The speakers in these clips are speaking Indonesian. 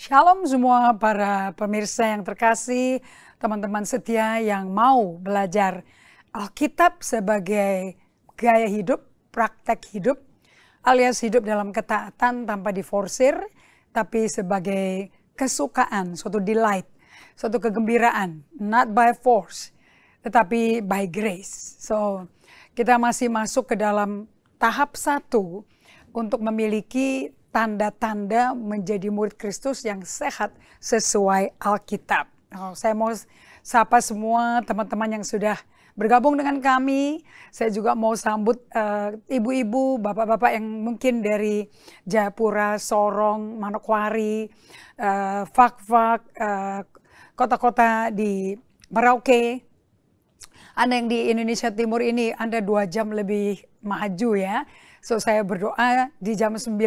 Shalom semua para pemirsa yang terkasih, teman-teman setia yang mau belajar Alkitab sebagai gaya hidup, praktek hidup, alias hidup dalam ketaatan tanpa diforsir, tapi sebagai kesukaan, suatu delight, suatu kegembiraan, not by force, tetapi by grace. So, kita masih masuk ke dalam tahap 1 untuk memiliki tanda-tanda menjadi murid Kristus yang sehat sesuai Alkitab. Saya mau sapa semua teman-teman yang sudah bergabung dengan kami. Saya juga mau sambut ibu-ibu, bapak-bapak yang mungkin dari Jayapura, Sorong, Manokwari, Fak-Fak, kota-kota di Merauke. Anda yang di Indonesia Timur ini, Anda 2 jam lebih maju ya. So saya berdoa di jam 9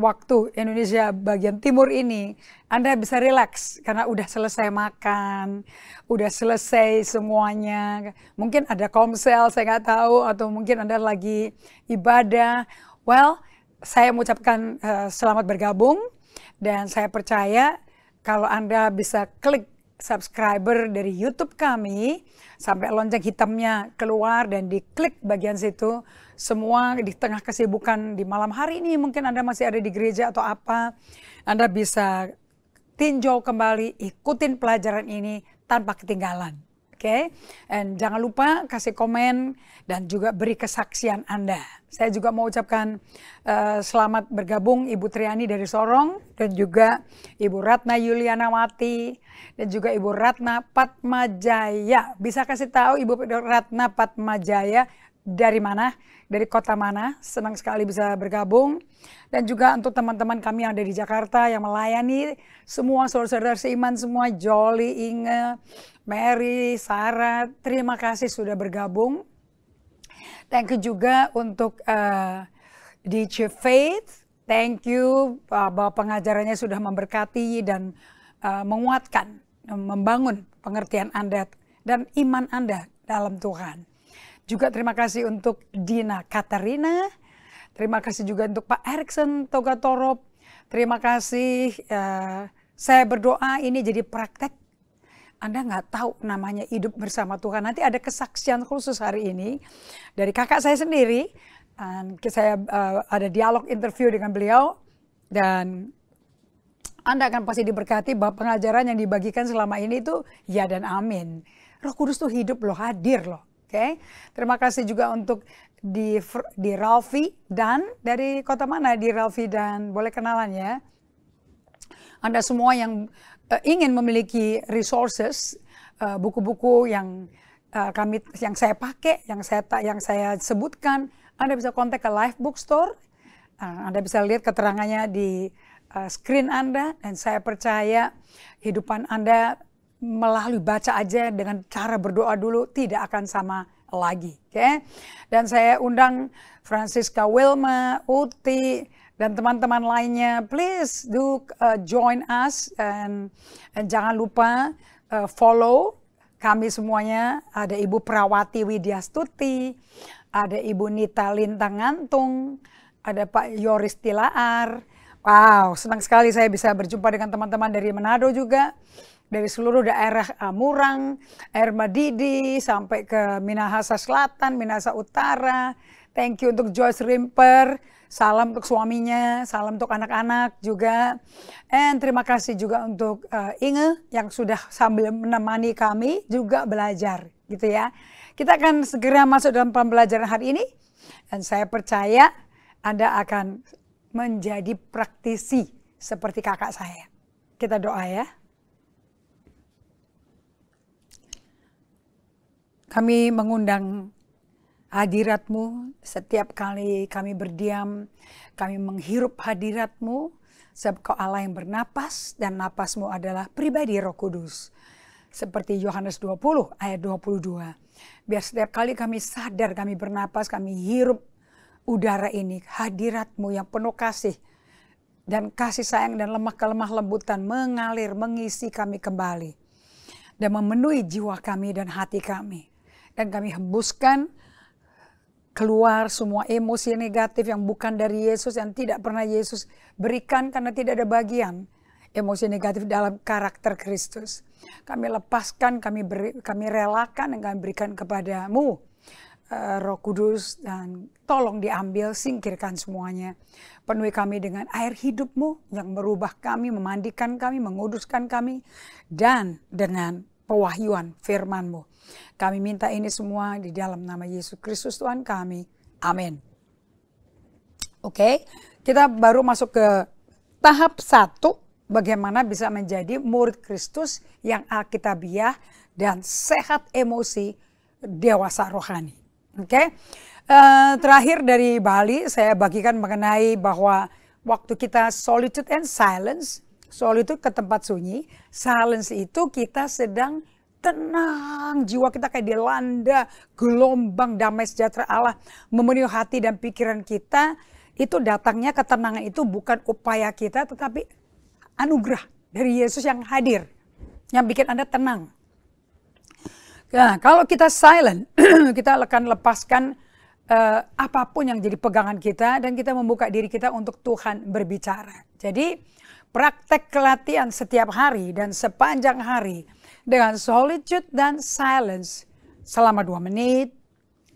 waktu Indonesia bagian timur ini, Anda bisa rileks karena udah selesai makan, udah selesai semuanya. Mungkin ada komsel, saya nggak tahu, atau mungkin Anda lagi ibadah. Well, saya mengucapkan selamat bergabung, dan saya percaya kalau Anda bisa klik subscriber dari YouTube kami, sampai lonceng hitamnya keluar dan diklik bagian situ, semua di tengah kesibukan di malam hari ini, mungkin Anda masih ada di gereja atau apa, Anda bisa tinjau kembali, ikutin pelajaran ini tanpa ketinggalan. Oke, dan jangan lupa kasih komen dan juga beri kesaksian Anda. Saya juga mau ucapkan selamat bergabung Ibu Triani dari Sorong, dan juga Ibu Ratna Yulianawati, dan juga Ibu Ratna Patmajaya. Bisa kasih tahu Ibu Ratna Patmajaya dari mana? Dari kota mana? Senang sekali bisa bergabung. Dan juga untuk teman-teman kami yang ada di Jakarta yang melayani, semua saudara-saudara seiman semua, Jolly, Inge, Mary, Sarah, terima kasih sudah bergabung. Thank you juga untuk DJ Faith, thank you bahwa pengajarannya sudah memberkati dan menguatkan, membangun pengertian Anda dan iman Anda dalam Tuhan. Juga terima kasih untuk Dina Katarina, terima kasih juga untuk Pak Erikson Togatorop, terima kasih. Saya berdoa ini jadi praktek. Anda nggak tahu namanya hidup bersama Tuhan. Nanti ada kesaksian khusus hari ini dari kakak saya sendiri. Saya ada dialog interview dengan beliau, dan Anda akan pasti diberkati bahwa pengajaran yang dibagikan selama ini itu ya dan amin. Roh Kudus tuh hidup loh, hadir loh. Oke, terima kasih juga untuk di Ralfi dan dari kota mana di Ralfi dan, boleh kenalan ya. Anda semua yang ingin memiliki resources, buku-buku yang saya pakai, yang saya sebutkan, Anda bisa kontak ke Life Bookstore. Anda bisa lihat keterangannya di screen Anda, dan saya percaya hidupan Anda melalui baca aja dengan cara berdoa dulu tidak akan sama lagi. Okay? Dan saya undang Francisca Wilma, Uti, dan teman-teman lainnya, please do join us, and jangan lupa follow kami semuanya. Ada Ibu Prawati Widyastuti, ada Ibu Nita Lintangantung, ada Pak Yoris Tilaar. Wow, senang sekali saya bisa berjumpa dengan teman-teman dari Manado juga, dari seluruh daerah Murang, Air Madidi, sampai ke Minahasa Selatan, Minahasa Utara. Thank you untuk Joyce Rimper, salam untuk suaminya, salam untuk anak-anak juga. And terima kasih juga untuk Inge yang sudah sambil menemani kami juga belajar gitu ya. Kita akan segera masuk dalam pembelajaran hari ini, dan saya percaya Anda akan menjadi praktisi seperti kakak saya. Kita doa ya. Kami mengundang hadirat-Mu setiap kali kami berdiam, kami menghirup hadirat-Mu, sebab Kau Allah yang bernapas, dan napas-Mu adalah pribadi Roh Kudus. Seperti Yohanes 20 ayat 22. Biar setiap kali kami sadar kami bernapas, kami hirup udara ini, hadirat-Mu yang penuh kasih dan kasih sayang dan lemah kelemah lembutan mengalir, mengisi kami kembali, dan memenuhi jiwa kami dan hati kami. Dan kami hembuskan keluar semua emosi negatif yang bukan dari Yesus, yang tidak pernah Yesus berikan karena tidak ada bagian emosi negatif dalam karakter Kristus. Kami lepaskan, kami relakan dan kami berikan kepadamu, Roh Kudus, dan tolong diambil, singkirkan semuanya. Penuhi kami dengan air hidup-Mu yang merubah kami, memandikan kami, menguduskan kami, dan dengan pewahyuan firman-Mu. Kami minta ini semua di dalam nama Yesus Kristus Tuhan kami. Amin. Oke, kita baru masuk ke tahap 1, bagaimana bisa menjadi murid Kristus yang alkitabiah dan sehat emosi, dewasa rohani. Oke, terakhir dari Bali saya bagikan mengenai bahwa waktu kita solitude and silence, solitude ke tempat sunyi, silence itu kita sedang tenang, jiwa kita kayak dilanda gelombang damai sejahtera Allah memenuhi hati dan pikiran kita. Itu datangnya ketenangan itu bukan upaya kita, tetapi anugerah dari Yesus yang hadir, yang bikin Anda tenang. Nah, kalau kita silent, kita akan lepaskan apapun yang jadi pegangan kita, dan kita membuka diri kita untuk Tuhan berbicara. Jadi praktek kelatihan setiap hari dan sepanjang hari dengan solitude dan silence selama 2 menit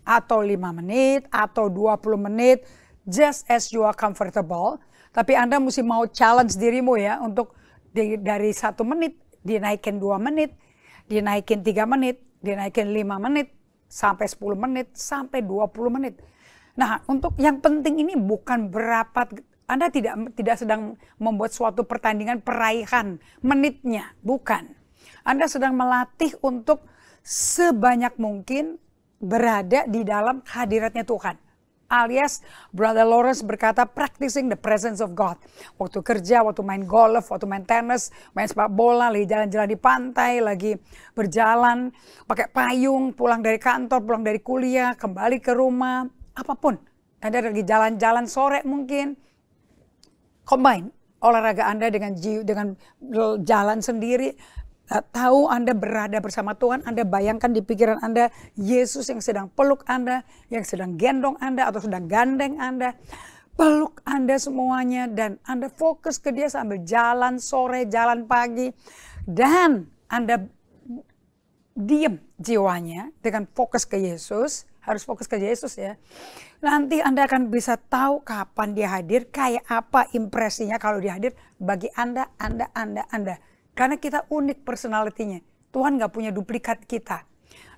atau 5 menit atau 20 menit, just as you are comfortable. Tapi Anda mesti mau challenge dirimu ya, untuk dari 1 menit dinaikin 2 menit, dinaikin 3 menit, dinaikin 5 menit, sampai 10 menit, sampai 20 menit. Nah, untuk yang penting ini bukan berapa, Anda tidak sedang membuat suatu pertandingan peraihan menitnya, bukan. Anda sedang melatih untuk sebanyak mungkin berada di dalam hadiratnya Tuhan. Alias Brother Lawrence berkata practicing the presence of God. Waktu kerja, waktu main golf, waktu main tenis, main sepak bola, lagi jalan-jalan di pantai, lagi berjalan, pakai payung, pulang dari kantor, pulang dari kuliah, kembali ke rumah, apapun. Anda lagi jalan-jalan sore mungkin. Combine olahraga Anda dengan jalan sendiri. Tahu Anda berada bersama Tuhan, Anda bayangkan di pikiran Anda Yesus yang sedang peluk Anda, yang sedang gendong Anda atau sedang gandeng Anda. Peluk Anda semuanya dan Anda fokus ke dia sambil jalan sore, jalan pagi. Dan Anda diam jiwanya dengan fokus ke Yesus, harus fokus ke Yesus ya. Nanti Anda akan bisa tahu kapan dia hadir, kayak apa impresinya kalau dia hadir bagi Anda. Karena kita unik personalitinya. Tuhan gak punya duplikat kita.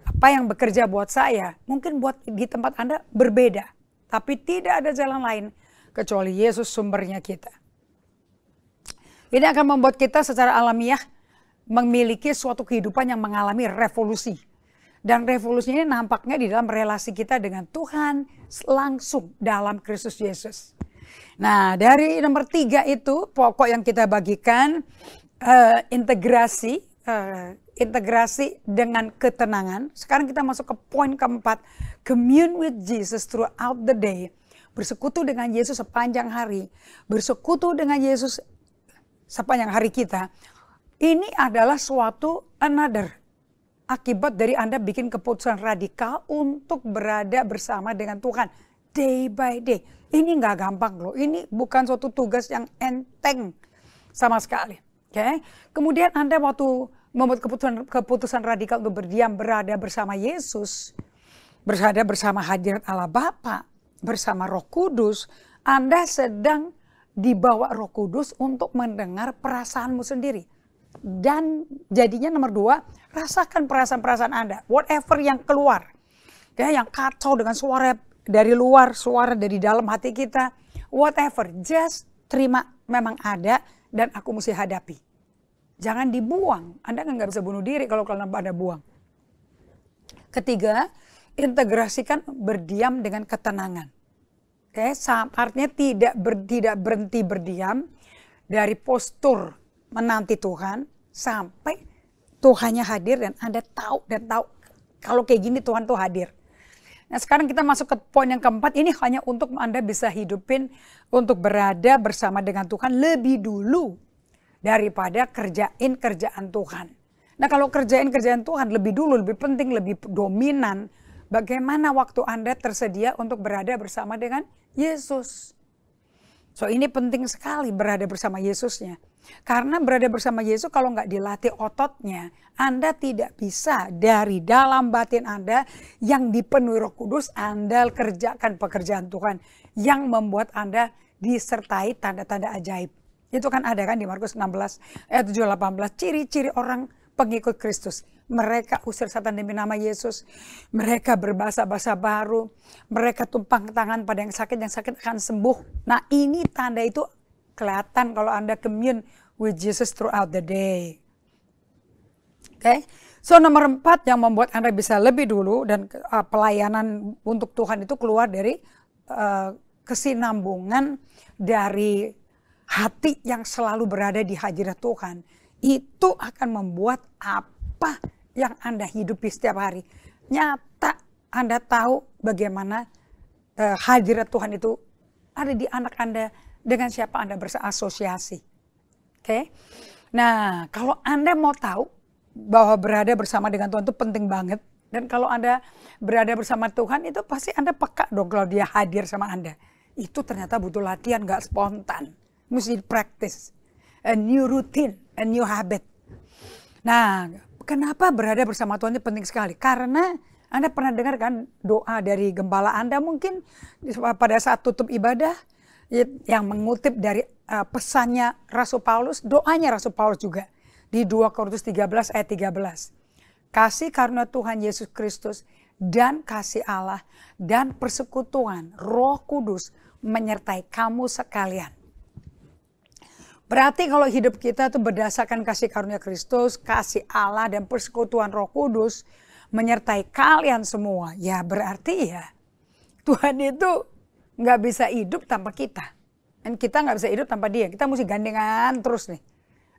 Apa yang bekerja buat saya, mungkin buat di tempat Anda berbeda. Tapi tidak ada jalan lain kecuali Yesus sumbernya kita. Ini akan membuat kita secara alamiah memiliki suatu kehidupan yang mengalami revolusi. Dan revolusi ini nampaknya di dalam relasi kita dengan Tuhan langsung dalam Kristus Yesus. Nah, dari nomor 3 itu pokok yang kita bagikan, integrasi dengan ketenangan. Sekarang kita masuk ke poin keempat, commune with Jesus throughout the day. Bersekutu dengan Yesus sepanjang hari, bersekutu dengan Yesus sepanjang hari kita. Ini adalah suatu another akibat dari Anda bikin keputusan radikal untuk berada bersama dengan Tuhan day by day. Ini nggak gampang loh, ini bukan suatu tugas yang enteng sama sekali. Okay. Kemudian Anda waktu membuat keputusan radikal untuk berada bersama Yesus, berada bersama hadirat Allah Bapa, bersama Roh Kudus, Anda sedang dibawa Roh Kudus untuk mendengar perasaanmu sendiri. Dan jadinya nomor 2, rasakan perasaan-perasaan Anda, whatever yang keluar, okay, yang kacau dengan suara dari luar, suara dari dalam hati kita, whatever, just terima memang ada. Dan aku mesti hadapi. Jangan dibuang. Anda kan nggak bisa bunuh diri kalau Anda buang. Ketiga, integrasikan berdiam dengan ketenangan. Oke, artinya tidak berhenti berdiam dari postur menanti Tuhan sampai Tuhannya hadir dan Anda tahu kalau kayak gini Tuhan tuh hadir. Nah, sekarang kita masuk ke poin yang keempat. Ini hanya untuk Anda bisa hidupin untuk berada bersama dengan Tuhan lebih dulu daripada kerjaan Tuhan. Nah, kalau kerjaan Tuhan lebih dulu, lebih penting, lebih dominan, Bagaimana waktu Anda tersedia untuk berada bersama dengan Yesus. So ini penting sekali berada bersama Yesusnya. Karena berada bersama Yesus kalau nggak dilatih ototnya, Anda tidak bisa dari dalam batin Anda yang dipenuhi Roh Kudus, Anda kerjakan pekerjaan Tuhan yang membuat Anda disertai tanda-tanda ajaib. Itu kan ada kan di Markus 16 ayat 7-18, ciri-ciri orang pengikut Kristus. Mereka usir setan demi nama Yesus. Mereka berbahasa-bahasa baru. Mereka tumpang tangan pada yang sakit akan sembuh. Nah ini tanda itu kelihatan kalau Anda commune with Jesus throughout the day. Oke. So nomor 4 yang membuat Anda bisa lebih dulu dan pelayanan untuk Tuhan itu keluar dari kesinambungan dari hati yang selalu berada di hadirat Tuhan. Itu akan membuat apa yang Anda hidupi setiap hari nyata. Anda tahu bagaimana hadirat Tuhan itu ada di anak Anda, dengan siapa Anda berasosiasi. Oke. Nah, kalau Anda mau tahu bahwa berada bersama dengan Tuhan itu penting banget, dan kalau Anda berada bersama Tuhan itu pasti Anda peka dong kalau dia hadir sama Anda. Itu ternyata butuh latihan, gak spontan. Mesti practice. A new routine, a new habit. Nah, kenapa berada bersama Tuhan itu penting sekali? Karena Anda pernah dengar kan doa dari gembala Anda mungkin pada saat tutup ibadah yang mengutip dari pesannya Rasul Paulus, doanya Rasul Paulus juga di 2 Korintus 13 ayat 13. Kasih karunia Tuhan Yesus Kristus dan kasih Allah dan persekutuan Roh Kudus menyertai kamu sekalian. Berarti kalau hidup kita itu berdasarkan kasih karunia Kristus, kasih Allah dan persekutuan Roh Kudus menyertai kalian semua, ya berarti ya Tuhan itu nggak bisa hidup tanpa kita. Dan kita nggak bisa hidup tanpa dia. Kita mesti gandengan terus nih.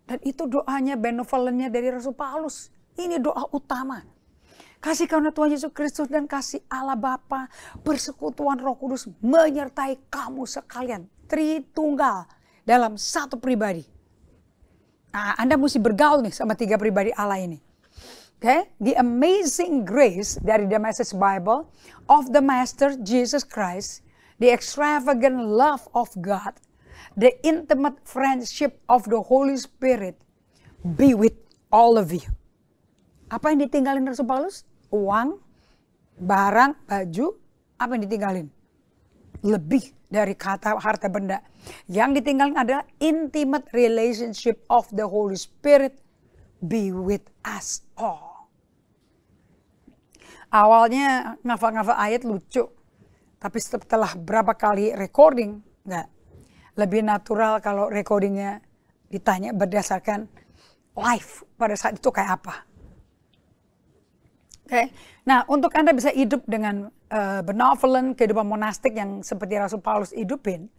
Dan itu doanya benevolennya dari Rasul Paulus. Ini doa utama. Kasih karunia Tuhan Yesus Kristus dan kasih Allah Bapa, persekutuan Roh Kudus menyertai kamu sekalian. Tritunggal dalam satu pribadi. Nah, Anda mesti bergaul nih sama 3 pribadi Allah ini. Okay? The amazing grace dari The Message Bible of the Master Jesus Christ, the extravagant love of God, the intimate friendship of the Holy Spirit be with all of you. Apa yang ditinggalin Rasul Paulus? Uang, barang, baju, apa yang ditinggalin? Lebih dari kata harta benda. Yang ditinggalin adalah intimate relationship of the Holy Spirit be with us all. Awalnya ngafal-ngafal ayat lucu. Tapi setelah berapa kali recording, enggak. Lebih natural kalau recordingnya ditanya berdasarkan live pada saat itu kayak apa. Oke. Nah, untuk Anda bisa hidup dengan benevolent, kehidupan monastik yang seperti Rasul Paulus hidupin,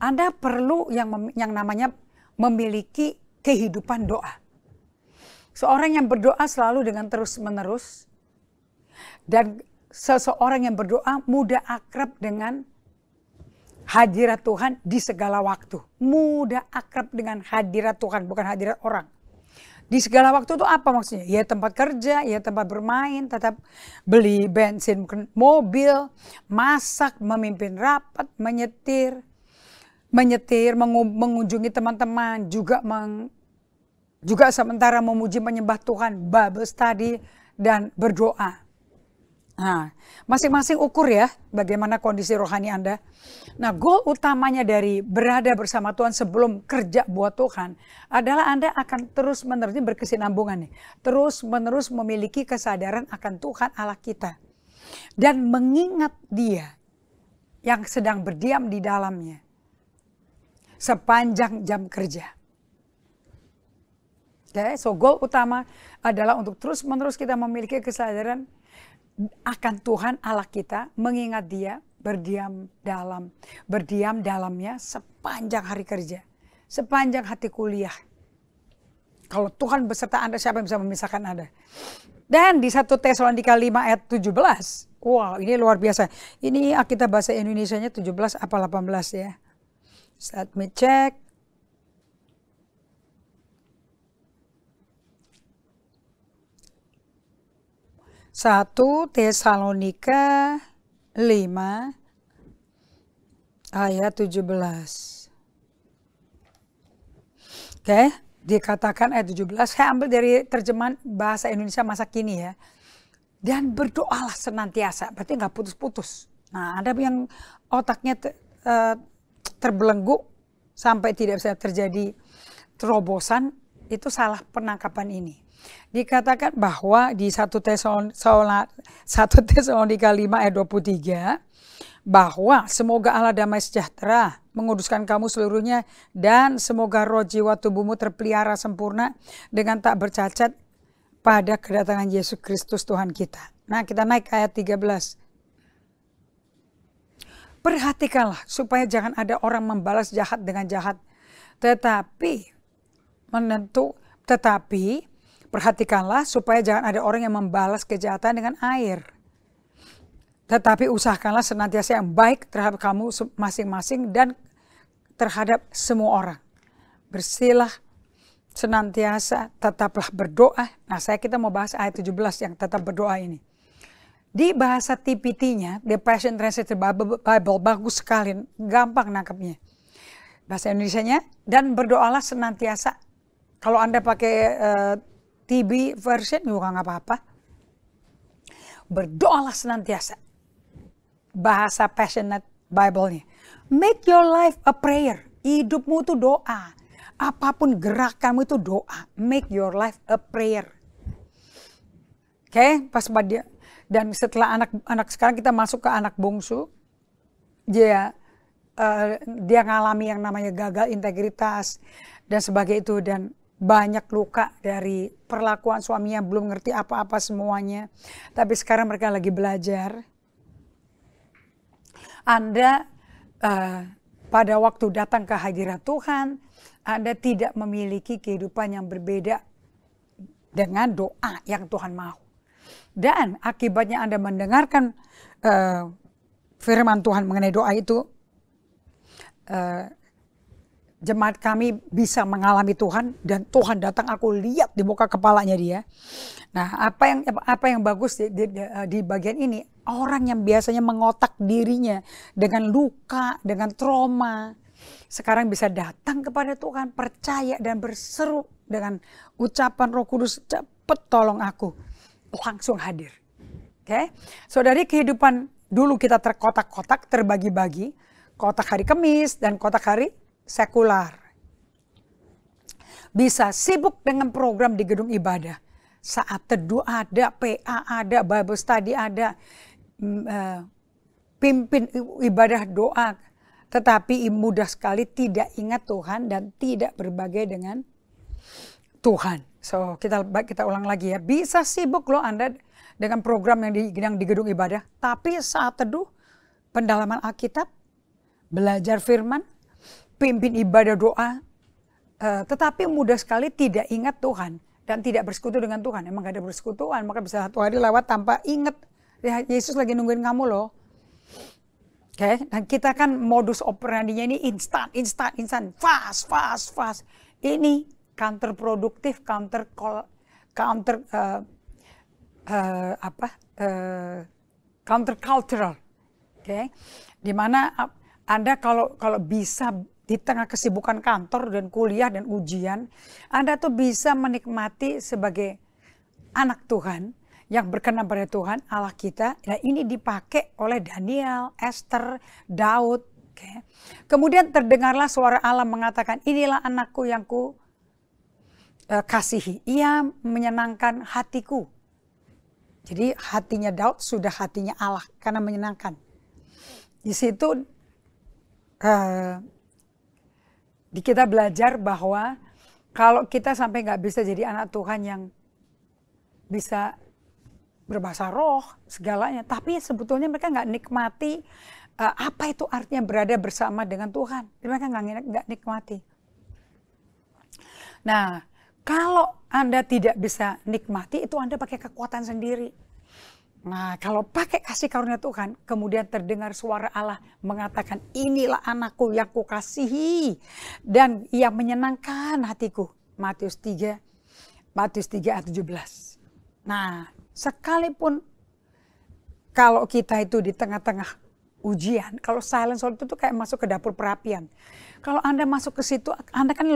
Anda perlu yang namanya memiliki kehidupan doa. Seorang yang berdoa selalu dengan terus-menerus, dan seseorang yang berdoa mudah akrab dengan hadirat Tuhan di segala waktu. Mudah akrab dengan hadirat Tuhan, bukan hadirat orang. Di segala waktu itu apa maksudnya? Ya tempat kerja, ya tempat bermain, tetap beli bensin mobil, masak, memimpin rapat, menyetir, mengunjungi teman-teman, juga sementara memuji menyembah Tuhan, Bible study, dan berdoa. Nah, masing-masing ukur ya bagaimana kondisi rohani Anda. Nah, goal utamanya dari berada bersama Tuhan sebelum kerja buat Tuhan adalah Anda akan terus-menerus berkesinambungan nih. Terus-menerus memiliki kesadaran akan Tuhan Allah kita. Dan mengingat Dia yang sedang berdiam di dalamnya sepanjang jam kerja. Okay, so goal utama adalah untuk terus-menerus kita memiliki kesadaran akan Tuhan Allah kita, mengingat Dia, berdiam dalamnya sepanjang hari kerja, sepanjang hati kuliah. Kalau Tuhan beserta Anda, siapa yang bisa memisahkan Anda? Dan di 1 Tesalonika 5 ayat 17, wow ini luar biasa. Ini kita bahasa Indonesianya 17 apa 18 ya? Let me check. 1 Tesalonika 5 ayat 17. Oke, dikatakan ayat 17, saya ambil dari terjemahan bahasa Indonesia masa kini ya. Dan berdoalah senantiasa, berarti nggak putus-putus. Nah, ada yang otaknya terbelenggu sampai tidak bisa terjadi terobosan, itu salah penangkapan ini. Dikatakan bahwa di 1 Tesalonika 5 ayat 23, bahwa semoga Allah damai sejahtera menguduskan kamu seluruhnya, dan semoga roh jiwa tubuhmu terpelihara sempurna dengan tak bercacat pada kedatangan Yesus Kristus Tuhan kita. Nah, kita naik ayat 13. Perhatikanlah supaya jangan ada orang membalas jahat dengan jahat, tetapi perhatikanlah supaya jangan ada orang yang membalas kejahatan dengan air. Tetapi usahakanlah senantiasa yang baik terhadap kamu masing-masing dan terhadap semua orang. Bersihlah senantiasa, tetaplah berdoa. Nah, kita mau bahas ayat 17 yang tetap berdoa ini. Di bahasa TPT-nya, The Passion Translated Bible, bagus sekali, gampang nangkepnya. Bahasa Indonesianya, dan berdoalah senantiasa. Kalau Anda pakai TB version juga nggak apa-apa. Berdoalah senantiasa. Bahasa Passionate Bible-nya. Make your life a prayer. Hidupmu itu doa. Apapun gerakanmu itu doa. Make your life a prayer. Oke, pas pada dan setelah anak sekarang kita masuk ke anak bungsu, dia ngalami yang namanya gagal integritas dan sebagainya itu, dan banyak luka dari perlakuan suaminya, belum ngerti apa-apa semuanya. Tapi sekarang mereka lagi belajar. Anda pada waktu datang ke hadirat Tuhan, Anda tidak memiliki kehidupan yang berbeda dengan doa yang Tuhan mau. Dan akibatnya Anda mendengarkan firman Tuhan mengenai doa itu, jemaat kami bisa mengalami Tuhan, dan Tuhan datang, aku lihat di muka kepalanya dia. Nah, apa yang bagus di bagian ini, orang yang biasanya mengotak dirinya dengan luka, dengan trauma, sekarang bisa datang kepada Tuhan, percaya dan berseru dengan ucapan Roh Kudus, cepat tolong aku, langsung hadir. Oke, dari kehidupan dulu kita terkotak-kotak, terbagi-bagi, kotak hari Kamis dan kotak hari sekular. Bisa sibuk dengan program di gedung ibadah. Saat teduh ada, PA ada, Bible study ada, pimpin ibadah doa. Tetapi mudah sekali tidak ingat Tuhan dan tidak berbagai dengan Tuhan. So kita ulang lagi ya. Bisa sibuk loh Anda dengan program yang di gedung ibadah. Tapi saat teduh, pendalaman Alkitab, belajar firman, pimpin ibadah doa, tetapi mudah sekali tidak ingat Tuhan dan tidak bersekutu dengan Tuhan. Emang gak ada persekutuan, maka bisa satu hari lewat tanpa ingat, ya, Yesus lagi nungguin kamu loh. Oke, dan kita kan modus operandinya ini instan, fast. Ini counterproduktif, countercultural. Oke, dimana Anda kalau bisa di tengah kesibukan kantor dan kuliah dan ujian, Anda tuh bisa menikmati sebagai anak Tuhan yang berkenan pada Tuhan Allah kita. Nah, ini dipakai oleh Daniel, Esther, Daud. Okay. Kemudian terdengarlah suara Allah mengatakan, inilah anakku yang ku kasihi. Ia menyenangkan hatiku. Jadi hatinya Daud sudah hatinya Allah karena menyenangkan. Di situ kita belajar bahwa kalau kita sampai nggak bisa jadi anak Tuhan yang bisa berbahasa roh segalanya, tapi sebetulnya mereka nggak nikmati apa itu artinya berada bersama dengan Tuhan. Mereka nggak nikmati. Nah, kalau Anda tidak bisa nikmati, itu Anda pakai kekuatan sendiri. Nah, kalau pakai kasih karunia Tuhan, kemudian terdengar suara Allah mengatakan, inilah anakku yang kukasihi dan ia menyenangkan hatiku. Matius 3 ayat 17. Nah, sekalipun kalau kita itu di tengah-tengah ujian, kalau silent solitude itu kayak masuk ke dapur perapian. Kalau Anda masuk ke situ, Anda kan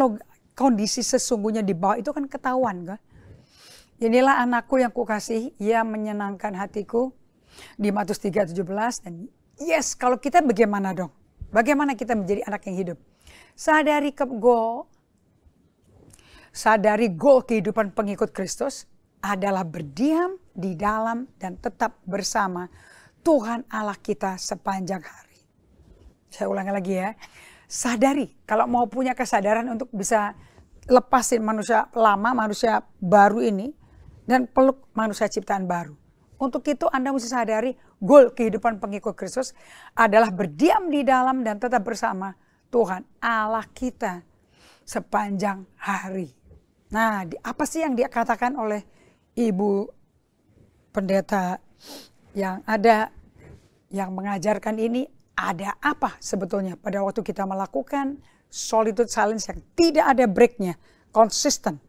kondisi sesungguhnya di bawah itu kan ketahuan kan. Inilah anakku yang kukasihi, ia menyenangkan hatiku. Di Matius 3:17. Dan yes, kalau kita bagaimana dong? Bagaimana kita menjadi anak yang hidup? Sadari goal kehidupan pengikut Kristus adalah berdiam di dalam dan tetap bersama Tuhan Allah kita sepanjang hari. Saya ulangi lagi ya. Sadari, kalau mau punya kesadaran untuk bisa lepasin manusia lama, manusia baru ini, dan peluk manusia ciptaan baru. Untuk itu Anda mesti sadari goal kehidupan pengikut Kristus adalah berdiam di dalam dan tetap bersama Tuhan Allah kita sepanjang hari. Nah, apa sih yang dikatakan oleh Ibu Pendeta yang ada yang mengajarkan ini? Ada apa sebetulnya pada waktu kita melakukan solitude silence yang tidak ada breaknya, konsisten.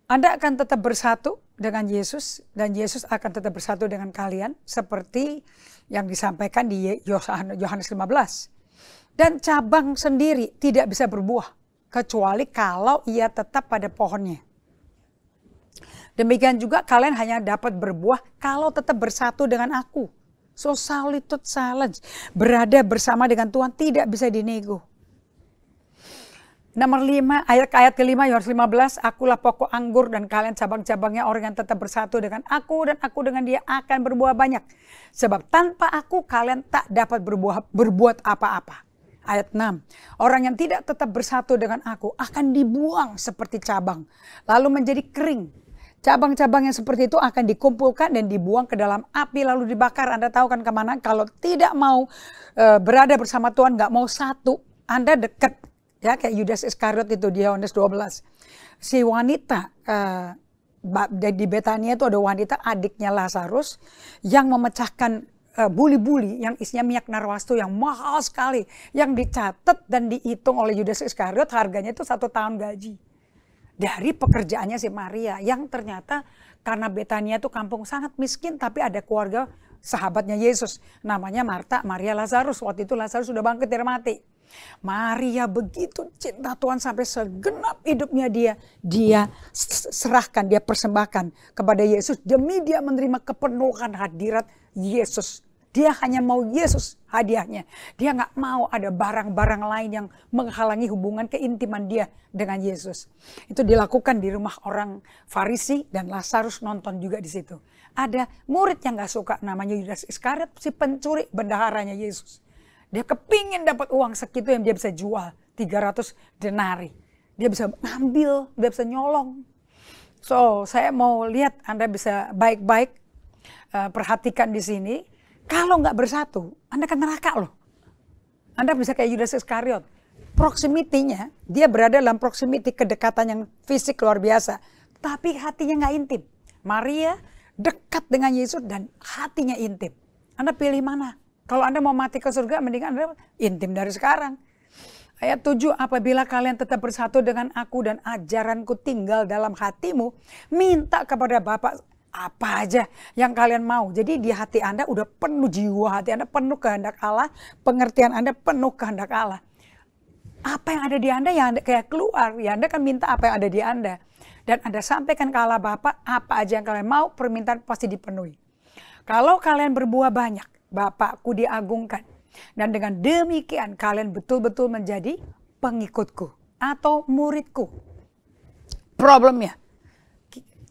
Anda akan tetap bersatu dengan Yesus dan Yesus akan tetap bersatu dengan kalian seperti yang disampaikan di Yohanes 15. Dan cabang sendiri tidak bisa berbuah kecuali kalau ia tetap pada pohonnya. Demikian juga kalian hanya dapat berbuah kalau tetap bersatu dengan aku. So solitude silence, berada bersama dengan Tuhan tidak bisa dinego. Nomor 5, ayat kelima Yohanes 15, akulah pokok anggur dan kalian cabang-cabangnya, orang yang tetap bersatu dengan aku dan aku dengan dia akan berbuah banyak. Sebab tanpa aku kalian tak dapat berbuat apa-apa. Ayat 6, orang yang tidak tetap bersatu dengan aku akan dibuang seperti cabang, lalu menjadi kering. Cabang-cabang yang seperti itu akan dikumpulkan dan dibuang ke dalam api lalu dibakar. Anda tahu kan kemana? Kalau tidak mau berada bersama Tuhan, gak mau satu, Anda dekat. Ya, kayak Yudas Iskariot itu di Yohanes 12. Si wanita di Betania itu ada wanita adiknya Lazarus yang memecahkan buli-buli yang isinya minyak narwastu yang mahal sekali. Yang dicatat dan dihitung oleh Yudas Iskariot harganya itu 1 tahun gaji. Dari pekerjaannya si Maria yang ternyata karena Betania itu kampung sangat miskin tapi ada keluarga sahabatnya Yesus. Namanya Marta, Maria, Lazarus. Waktu itu Lazarus sudah bangkit dari mati. Maria begitu cinta Tuhan sampai segenap hidupnya dia serahkan, dia persembahkan kepada Yesus demi dia menerima kepenuhan hadirat Yesus. Dia hanya mau Yesus hadiahnya. Dia nggak mau ada barang-barang lain yang menghalangi hubungan keintiman dia dengan Yesus. Itu dilakukan di rumah orang Farisi dan Lazarus nonton juga di situ. Ada murid yang nggak suka namanya Yudas Iskariot, si pencuri bendaharanya Yesus. Dia kepingin dapat uang segitu yang dia bisa jual 300 denari. Dia bisa ngambil, dia bisa nyolong. So saya mau lihat Anda bisa baik-baik perhatikan di sini. Kalau nggak bersatu, Anda akan neraka loh. Anda bisa kayak Yudas Iskariot. Proximity-nya, dia berada dalam proximity kedekatan yang fisik luar biasa. Tapi hatinya nggak intim. Maria dekat dengan Yesus dan hatinya intim. Anda pilih mana? Kalau Anda mau mati ke surga, mendingan Anda intim dari sekarang. Ayat 7, apabila kalian tetap bersatu dengan aku dan ajaranku tinggal dalam hatimu, minta kepada Bapa apa aja yang kalian mau. Jadi di hati Anda udah penuh jiwa, hati Anda penuh kehendak Allah, pengertian Anda penuh kehendak Allah. Apa yang ada di Anda yang Anda kayak keluar, ya Anda kan minta apa yang ada di Anda. Dan Anda sampaikan ke Allah Bapa, apa aja yang kalian mau, permintaan pasti dipenuhi. Kalau kalian berbuah banyak, Bapakku diagungkan. Dan dengan demikian kalian betul-betul menjadi pengikutku atau muridku. Problemnya,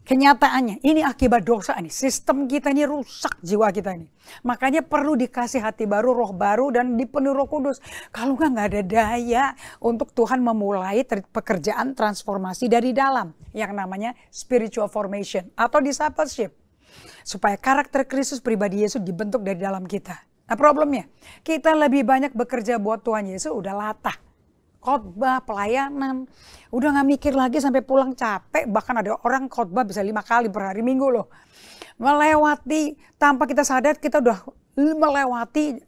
kenyataannya ini akibat dosa ini. Sistem kita ini rusak, jiwa kita ini. Makanya perlu dikasih hati baru, roh baru dan dipenuhi Roh Kudus. Kalau nggak ada daya untuk Tuhan memulai pekerjaan transformasi dari dalam. Yang namanya spiritual formation atau discipleship. Supaya karakter Kristus pribadi Yesus dibentuk dari dalam kita. Nah problemnya, kita lebih banyak bekerja buat Tuhan Yesus udah latah. Khotbah, pelayanan, udah gak mikir lagi sampai pulang capek. Bahkan ada orang khotbah bisa 5 kali per hari Minggu loh. Melewati, tanpa kita sadar kita udah melewati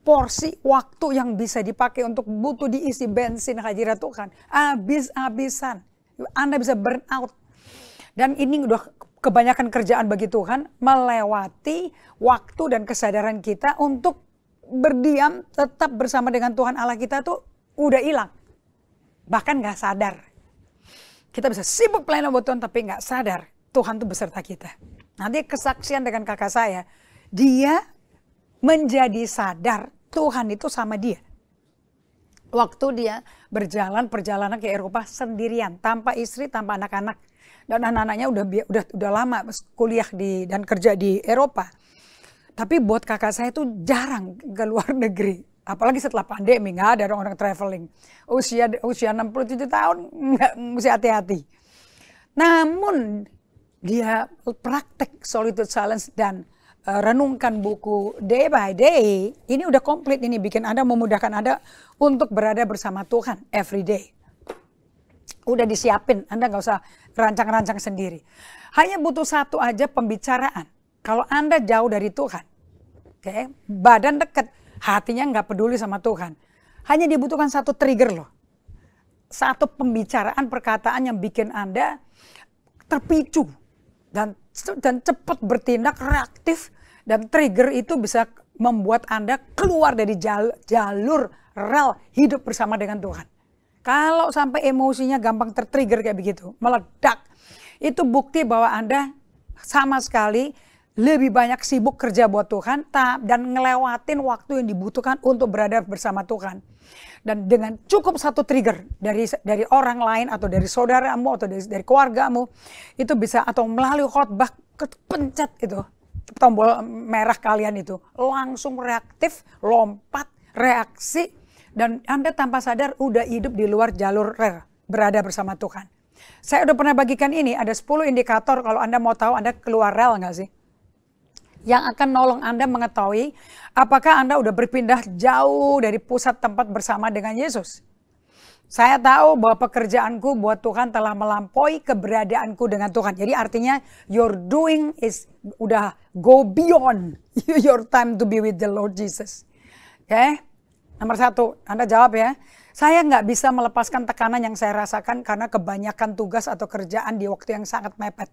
porsi waktu yang bisa dipakai untuk butuh diisi bensin hadirat Tuhan. Habis-habisan, Anda bisa burn out. Dan ini udah kebanyakan kerjaan bagi Tuhan melewati waktu dan kesadaran kita untuk berdiam tetap bersama dengan Tuhan Allah kita tuh udah hilang. Bahkan gak sadar. Kita bisa sibuk pelayanan buat Tuhan tapi gak sadar Tuhan tuh beserta kita. Nanti kesaksian dengan kakak saya, dia menjadi sadar Tuhan itu sama dia. Waktu dia perjalanan ke Eropa sendirian, tanpa istri, tanpa anak-anak. Dan anak-anaknya udah lama kuliah dan kerja di Eropa. Tapi buat kakak saya itu jarang ke luar negeri. Apalagi setelah pandemi, nggak ada orang traveling. Usia 67 tahun, mesti hati-hati. Namun dia praktek solitude silence dan renungkan buku day by day. Ini udah komplit, ini bikin Anda, memudahkan Anda untuk berada bersama Tuhan every day. Udah disiapin, Anda nggak usah rancang-rancang sendiri. Hanya butuh satu aja pembicaraan. Kalau Anda jauh dari Tuhan, okay, badan dekat, hatinya nggak peduli sama Tuhan. Hanya dibutuhkan satu trigger loh. Satu pembicaraan, perkataan yang bikin Anda terpicu. Dan cepat bertindak, reaktif. Dan trigger itu bisa membuat Anda keluar dari jalur rel hidup bersama dengan Tuhan. Kalau sampai emosinya gampang tertrigger kayak begitu, meledak, itu bukti bahwa Anda sama sekali lebih banyak sibuk kerja buat Tuhan dan ngelewatin waktu yang dibutuhkan untuk berada bersama Tuhan. Dan dengan cukup satu trigger dari orang lain atau dari saudaramu atau dari keluargamu, itu bisa, atau melalui khotbah, pencet itu tombol merah kalian itu, langsung reaktif, lompat, reaksi. Dan Anda tanpa sadar udah hidup di luar jalur rel, berada bersama Tuhan. Saya udah pernah bagikan ini, ada 10 indikator kalau Anda mau tahu Anda keluar rel nggak sih? Yang akan nolong Anda mengetahui apakah Anda udah berpindah jauh dari pusat tempat bersama dengan Yesus. Saya tahu bahwa pekerjaanku buat Tuhan telah melampaui keberadaanku dengan Tuhan. Jadi artinya your doing is udah go beyond your time to be with the Lord Jesus. Oke? Nomor 1, Anda jawab ya. Saya nggak bisa melepaskan tekanan yang saya rasakan karena kebanyakan tugas atau kerjaan di waktu yang sangat mepet.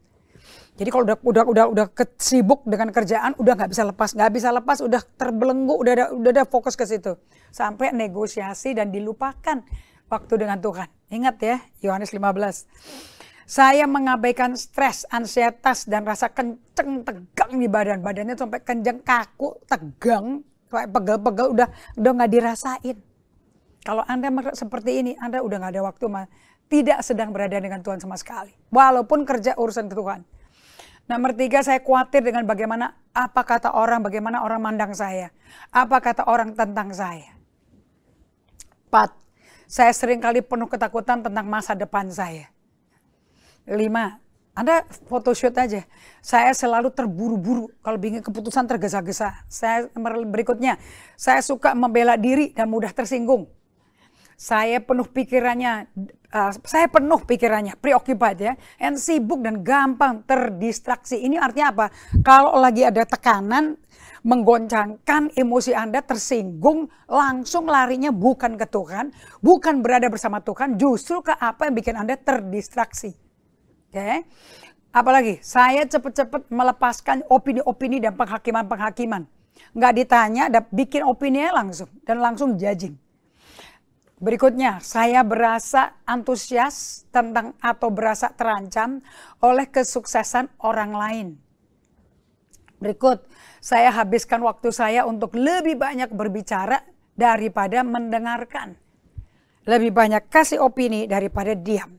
Jadi kalau udah sibuk dengan kerjaan, udah nggak bisa lepas, udah terbelenggu, udah fokus ke situ. Sampai negosiasi dan dilupakan waktu dengan Tuhan. Ingat ya, Yohanes 15. Saya mengabaikan stres, ansietas, dan rasa kenceng, tegang di badan. Badannya sampai kenceng, kaku, tegang, kayak pegel-pegel, udah nggak dirasain. Kalau Anda seperti ini, Anda udah nggak ada waktu, tidak sedang berada dengan Tuhan sama sekali. Walaupun kerja urusan ke Tuhan. Nomor 3, saya khawatir dengan bagaimana apa kata orang, bagaimana orang mandang saya. Apa kata orang tentang saya. 4, saya seringkali penuh ketakutan tentang masa depan saya. 5, Anda photoshoot aja. Saya selalu terburu-buru kalau bikin keputusan tergesa-gesa. Berikutnya, saya suka membela diri dan mudah tersinggung. Saya penuh pikirannya, preoccupied ya, and sibuk dan gampang terdistraksi. Ini artinya apa? Kalau lagi ada tekanan, menggoncangkan, emosi Anda tersinggung, langsung larinya bukan ke Tuhan, bukan berada bersama Tuhan, justru ke apa yang bikin Anda terdistraksi. Oke? Apalagi, saya cepat-cepat melepaskan opini-opini dan penghakiman-penghakiman. Nggak ditanya, bikin opininya langsung, dan langsung judging. Berikutnya, saya berasa antusias tentang atau berasa terancam oleh kesuksesan orang lain. Berikut, saya habiskan waktu saya untuk lebih banyak berbicara daripada mendengarkan. Lebih banyak kasih opini daripada diam.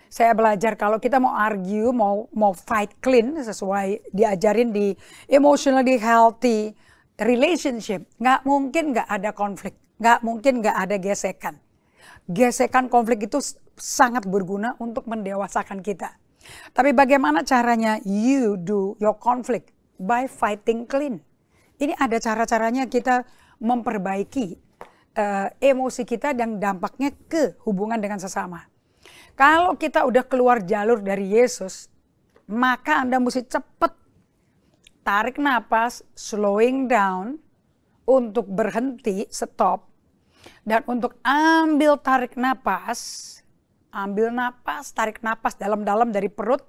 Saya belajar kalau kita mau argue, mau fight clean sesuai diajarin di emotionally healthy relationship, nggak mungkin nggak ada konflik, nggak mungkin nggak ada gesekan. Gesekan, konflik itu sangat berguna untuk mendewasakan kita. Tapi bagaimana caranya you do your conflict? By fighting clean. Ini ada cara-caranya kita memperbaiki emosi kita dan dampaknya ke hubungan dengan sesama. Kalau kita udah keluar jalur dari Yesus, maka Anda mesti cepat tarik napas, slowing down, untuk berhenti, stop. Dan untuk ambil tarik napas, tarik napas dalam-dalam dari perut,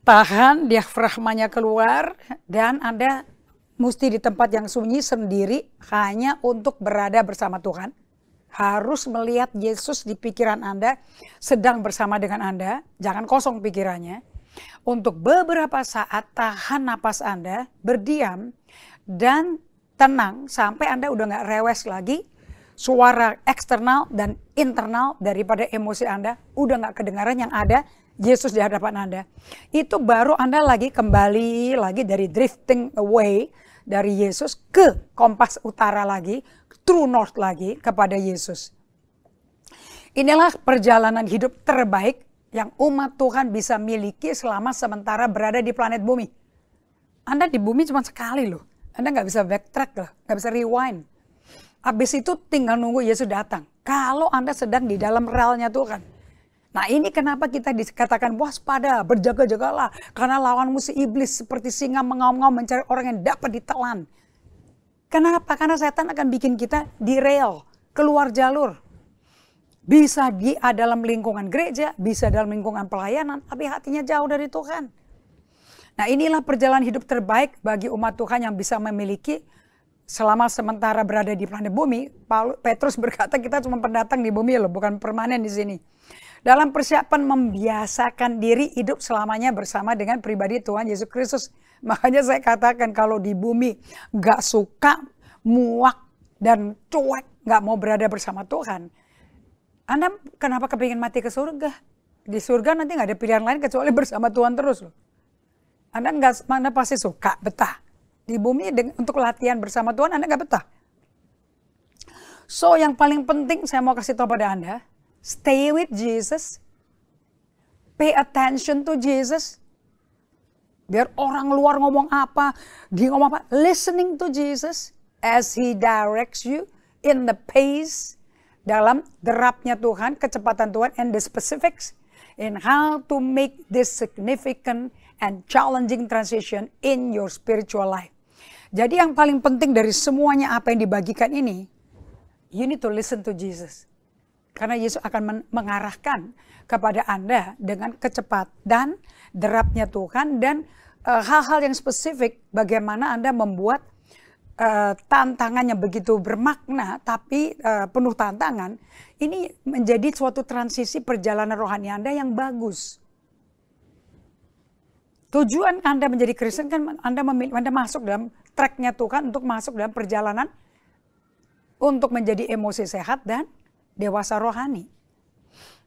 tahan diafragmanya keluar, dan Anda mesti di tempat yang sunyi sendiri hanya untuk berada bersama Tuhan. Harus melihat Yesus di pikiran Anda sedang bersama dengan Anda. Jangan kosong pikirannya. Untuk beberapa saat tahan napas Anda, berdiam dan tenang sampai Anda udah gak rewes lagi. Suara eksternal dan internal daripada emosi Anda udah gak kedengaran, yang ada Yesus di hadapan Anda. Itu baru Anda lagi kembali lagi dari drifting away dari Yesus ke kompas utara lagi, true north lagi kepada Yesus. Inilah perjalanan hidup terbaik yang umat Tuhan bisa miliki selama sementara berada di planet bumi. Anda di bumi cuma sekali loh. Anda nggak bisa backtrack loh, nggak bisa rewind. Habis itu tinggal nunggu Yesus datang. Kalau Anda sedang di dalam relnya Tuhan. Nah, ini kenapa kita dikatakan waspada, berjaga-jagalah. Karena lawanmu si iblis seperti singa mengaum-ngaum mencari orang yang dapat ditelan. Kenapa? Karena setan akan bikin kita derail, keluar jalur. Bisa dalam lingkungan gereja, bisa dalam lingkungan pelayanan, tapi hatinya jauh dari Tuhan. Nah, inilah perjalanan hidup terbaik bagi umat Tuhan yang bisa memiliki selama sementara berada di planet bumi. Petrus berkata kita cuma pendatang di bumi loh, bukan permanen di sini. Dalam persiapan membiasakan diri hidup selamanya bersama dengan pribadi Tuhan Yesus Kristus. Makanya saya katakan kalau di bumi gak suka, muak, dan cuek, gak mau berada bersama Tuhan. Anda kenapa kepingin mati ke surga? Di surga nanti gak ada pilihan lain kecuali bersama Tuhan terus loh. Anda pasti suka, betah. Di bumi untuk latihan bersama Tuhan Anda gak betah. So yang paling penting saya mau kasih tahu pada Anda, stay with Jesus. Pay attention to Jesus. Biar orang luar ngomong apa, dia ngomong apa. Listening to Jesus as He directs you in the pace. Dalam derapnya Tuhan, kecepatan Tuhan, and the specifics in how to make this significant and challenging transition in your spiritual life. Jadi yang paling penting dari semuanya apa yang dibagikan ini, you need to listen to Jesus. Karena Yesus akan mengarahkan kepada Anda dengan kecepatan dan derapnya Tuhan dan hal-hal yang spesifik bagaimana Anda membuat tantangannya begitu bermakna tapi penuh tantangan. Ini menjadi suatu transisi perjalanan rohani Anda yang bagus. Tujuan Anda menjadi Kristen kan Anda masuk dalam tracknya Tuhan untuk masuk dalam perjalanan untuk menjadi emosi sehat dan dewasa rohani.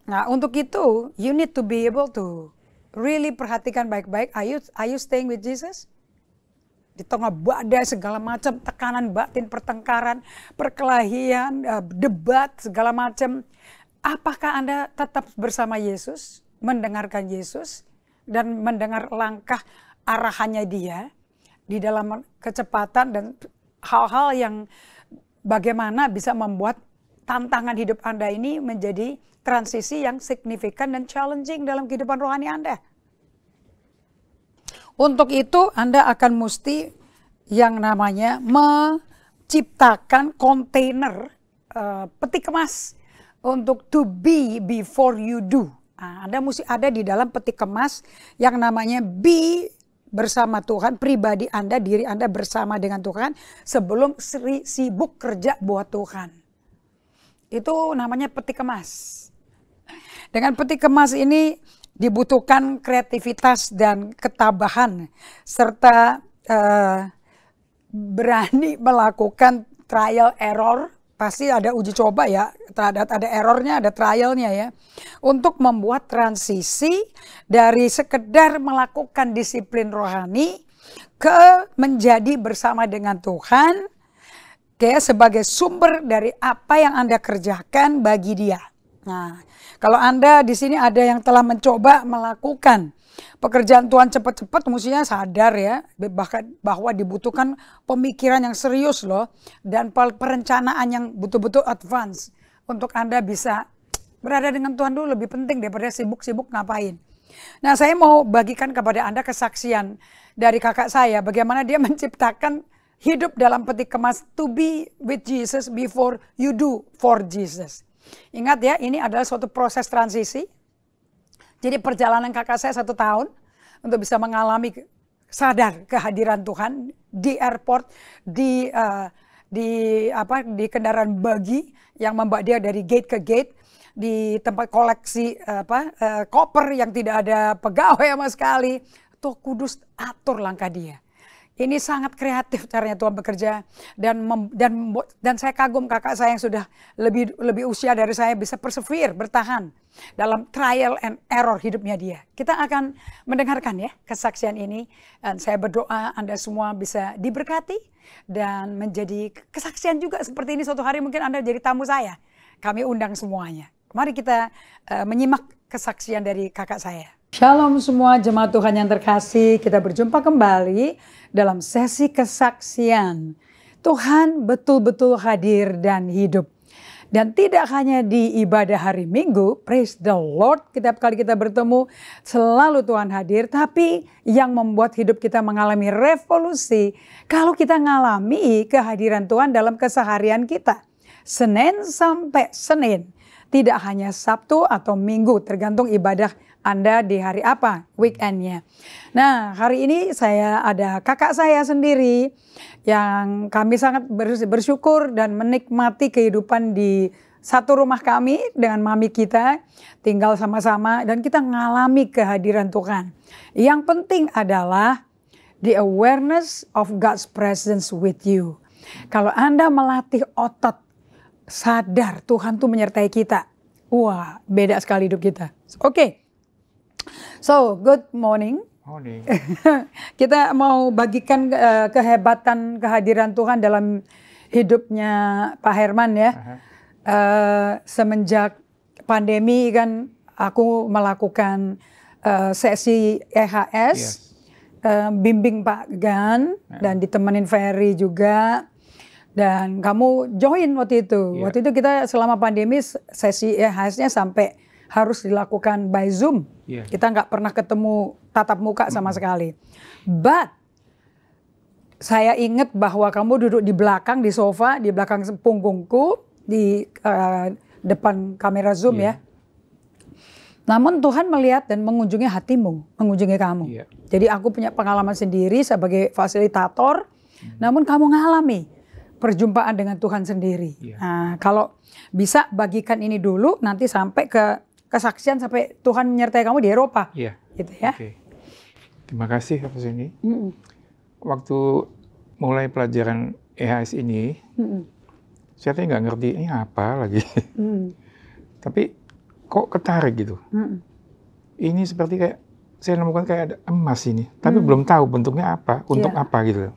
Nah, untuk itu you need to be able to really perhatikan baik-baik. Are you staying with Jesus? Di tengah badai segala macam, tekanan batin, pertengkaran, perkelahian, debat segala macam. Apakah Anda tetap bersama Yesus, mendengarkan Yesus dan mendengar langkah arahannya Dia di dalam kecepatan dan hal-hal yang bagaimana bisa membuat tantangan hidup Anda ini menjadi transisi yang signifikan dan challenging dalam kehidupan rohani Anda. Untuk itu Anda akan mesti yang namanya menciptakan kontainer peti kemas untuk to be before you do. Nah, Anda mesti ada di dalam peti kemas yang namanya be bersama Tuhan, pribadi Anda, diri Anda bersama dengan Tuhan sebelum sibuk kerja buat Tuhan. Itu namanya peti kemas. Dengan peti kemas ini dibutuhkan kreativitas dan ketabahan serta berani melakukan trial error. Pasti ada uji coba ya, ada errornya, ada trialnya ya. Untuk membuat transisi dari sekedar melakukan disiplin rohani ke menjadi bersama dengan Tuhan sebagai sumber dari apa yang Anda kerjakan bagi Dia. Nah, kalau Anda di sini ada yang telah mencoba melakukan pekerjaan Tuhan cepat-cepat, mestinya sadar ya bahwa dibutuhkan pemikiran yang serius loh dan perencanaan yang betul-betul advance untuk Anda bisa berada dengan Tuhan dulu lebih penting daripada sibuk-sibuk ngapain. Nah, saya mau bagikan kepada Anda kesaksian dari kakak saya bagaimana dia menciptakan hidup dalam peti kemas to be with Jesus before you do for Jesus. Ingat ya, ini adalah suatu proses transisi. Jadi perjalanan kakak saya 1 tahun untuk bisa mengalami sadar kehadiran Tuhan di airport, di kendaraan bagi yang membawa dia dari gate ke gate, di tempat koleksi koper yang tidak ada pegawai sama sekali. Tuh Kudus atur langkah dia. Ini sangat kreatif caranya Tuhan bekerja, dan saya kagum kakak saya yang sudah lebih usia dari saya bisa persevere, bertahan dalam trial and error hidupnya dia. Kita akan mendengarkan ya kesaksian ini, dan saya berdoa Anda semua bisa diberkati dan menjadi kesaksian juga seperti ini. Suatu hari mungkin Anda jadi tamu saya. Kami undang semuanya. Mari kita menyimak kesaksian dari kakak saya. Shalom semua jemaat Tuhan yang terkasih, kita berjumpa kembali dalam sesi kesaksian. Tuhan betul-betul hadir dan hidup. Dan tidak hanya di ibadah hari Minggu, praise the Lord, setiap kali kita bertemu selalu Tuhan hadir. Tapi yang membuat hidup kita mengalami revolusi, kalau kita mengalami kehadiran Tuhan dalam keseharian kita. Senin sampai Senin, tidak hanya Sabtu atau Minggu, tergantung ibadah Anda di hari apa, weekendnya. Nah, hari ini saya ada kakak saya sendiri yang kami sangat bersyukur dan menikmati kehidupan di satu rumah kami dengan mami kita, tinggal sama-sama dan kita mengalami kehadiran Tuhan. Yang penting adalah the awareness of God's presence with you. Kalau Anda melatih otot sadar Tuhan tuh menyertai kita, wah beda sekali hidup kita. Oke. So, good morning. Morning. Kita mau bagikan kehebatan kehadiran Tuhan dalam hidupnya Pak Herman ya. Semenjak pandemi kan aku melakukan sesi EHS, bimbing Pak Gan dan ditemenin Ferry juga. Dan kamu join waktu itu. Waktu itu kita selama pandemi sesi EHS-nya sampai harus dilakukan by Zoom. Kita nggak pernah ketemu tatap muka sama sekali. But saya ingat bahwa kamu duduk di belakang di sofa, di belakang punggungku, di depan kamera Zoom ya. Namun Tuhan melihat dan mengunjungi hatimu, mengunjungi kamu. Jadi aku punya pengalaman sendiri sebagai fasilitator, namun kamu ngalami perjumpaan dengan Tuhan sendiri. Nah, kalau bisa bagikan ini dulu, nanti sampai ke kesaksian sampai Tuhan menyertai kamu di Eropa. Gitu ya. Terima kasih Pak Sini. Waktu mulai pelajaran EHS ini, saya nggak ngerti ini apa lagi. Tapi kok ketarik gitu. Ini seperti kayak saya nemukan kayak ada emas ini, tapi belum tahu bentuknya apa, untuk apa gitu.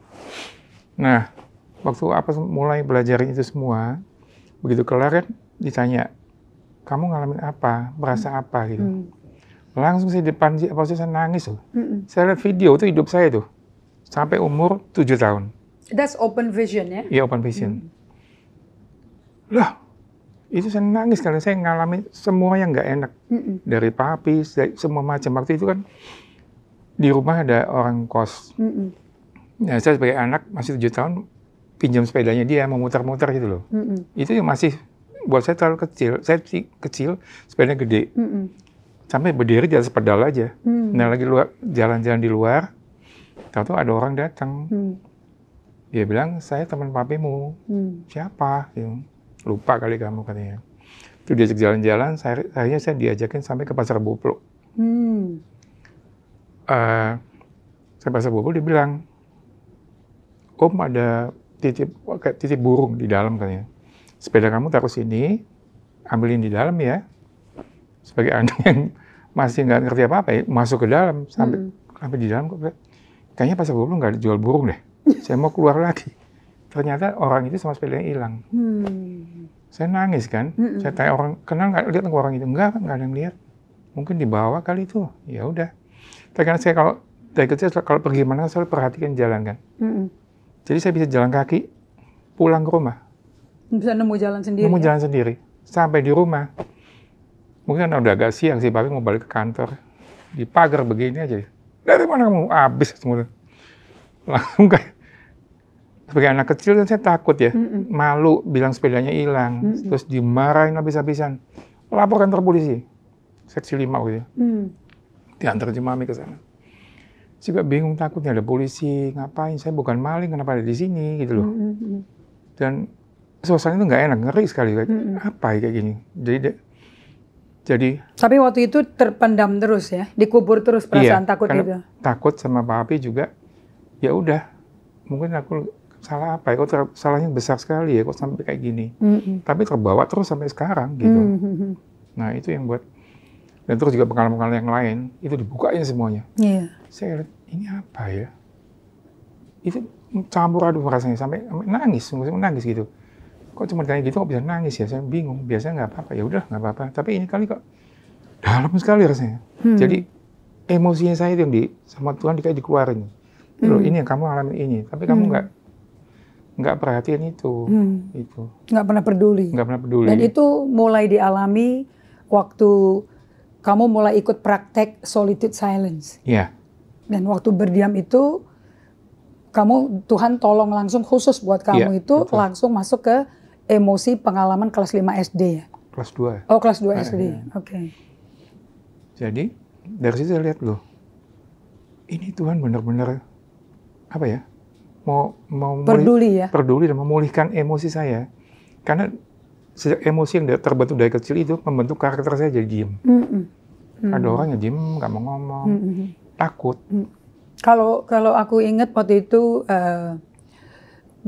Nah, waktu mulai belajarin itu semua, begitu kelar kan ditanya, kamu ngalamin apa, merasa apa gitu. Langsung saya depan saya nangis loh. Saya lihat video itu hidup saya tuh sampai umur 7 tahun. That's open vision ya? Iya, open vision. Lah, itu saya nangis karena saya ngalamin semua yang nggak enak. Dari papi, semua macam. Waktu itu kan di rumah ada orang kos. Nah, saya sebagai anak masih 7 tahun pinjam sepedanya dia memutar-mutar gitu loh. Itu yang masih buat saya terlalu kecil. Saya kecil, sepedanya gede. Sampai berdiri di atas pedal aja. Nah, lagi jalan-jalan di luar, tahu-tahu ada orang datang. Dia bilang, saya teman papimu. Siapa? Lupa kali kamu katanya. Itu diajak jalan-jalan, akhirnya saya diajakin sampai ke Pasar Boplo. Saya Pasar Boplo, dia bilang, Om ada titip burung di dalam katanya. Sepeda kamu taruh sini, ambilin di dalam ya. Sebagai anak yang masih nggak ngerti apa-apa ya, masuk ke dalam, sampai di dalam, kayaknya Pasar Boplo nggak jual burung deh. Saya mau keluar lagi. Ternyata orang itu sama sepedanya hilang. Saya nangis kan. Saya tanya orang, kenal nggak, lihat orang itu? Enggak ada yang lihat. Mungkin dibawa kali itu. Ya udah. Tapi kan saya kalau dari kecil kalau pergi mana selalu perhatikan jalan kan. Jadi saya bisa jalan kaki pulang ke rumah. Bisa nemu jalan sendiri. Nemu jalan sendiri. Sampai di rumah. Mungkin udah agak siang sih, papi mau balik ke kantor. Di pagar begini aja. Dari mana kamu? Habis semua. Langsung kayak sebagai anak kecil kan saya takut ya. Malu bilang sepedanya hilang. Terus dimarahin habis-habisan. Laporkan kantor polisi. Seksi 5 gitu. Diantar Mami ke sana. juga bingung, takutnya ada polisi, ngapain, saya bukan maling, kenapa ada di sini, gitu loh. Dan suasana itu nggak enak, ngeri sekali, apa kayak gini. Jadi tapi waktu itu terpendam terus ya, dikubur terus perasaan takut itu. Takut sama papi juga. Ya udah, mungkin aku salah apa ya? Kok salahnya besar sekali ya? Kok sampai kayak gini? Tapi terbawa terus sampai sekarang gitu. Nah itu yang buat. Dan terus juga pengalaman-pengalaman yang lain itu dibukain semuanya. Saya lihat ini apa ya? Itu campur aduk rasanya sampai nangis, nangis gitu. Kok cuma kayak gitu, kok bisa nangis ya? Saya bingung. Biasanya nggak apa-apa, ya udah nggak apa-apa. Tapi ini kali kok dalam sekali rasanya. Jadi emosinya saya itu yang sama Tuhan kayak dikeluarin. Loh, ini yang kamu alami ini. Tapi kamu nggak perhatian itu. Itu. Nggak pernah peduli. Nggak pernah peduli. Dan itu mulai dialami waktu kamu mulai ikut praktek solitude silence. Iya. Dan waktu berdiam itu, Tuhan tolong langsung khusus buat kamu itu betul. Langsung masuk ke emosi pengalaman kelas 5 SD ya? Kelas 2. Oh, kelas 2 SD. Oke. Jadi, dari situ saya lihat loh, ini Tuhan benar-benar, apa ya, mau peduli ya? Peduli dan memulihkan emosi saya. Karena emosi yang terbentuk dari kecil itu membentuk karakter saya jadi diem. Ada orang yang diem, nggak mau ngomong, takut. Kalau aku ingat waktu itu,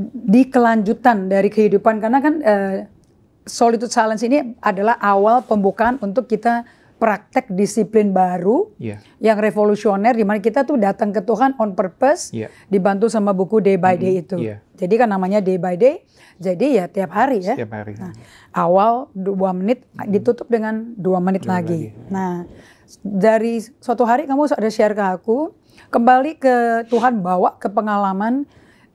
di kelanjutan dari kehidupan, karena kan solitude silence ini adalah awal pembukaan untuk kita praktek disiplin baru yang revolusioner, di mana kita tuh datang ke Tuhan on purpose, dibantu sama buku Day by Day itu. Jadi kan namanya Day by Day, jadi ya tiap hari ya. Setiap hari. Nah, awal 2 menit ditutup dengan 2 menit lagi. Nah, dari suatu hari kamu ada share ke aku, kembali ke Tuhan bawa ke pengalaman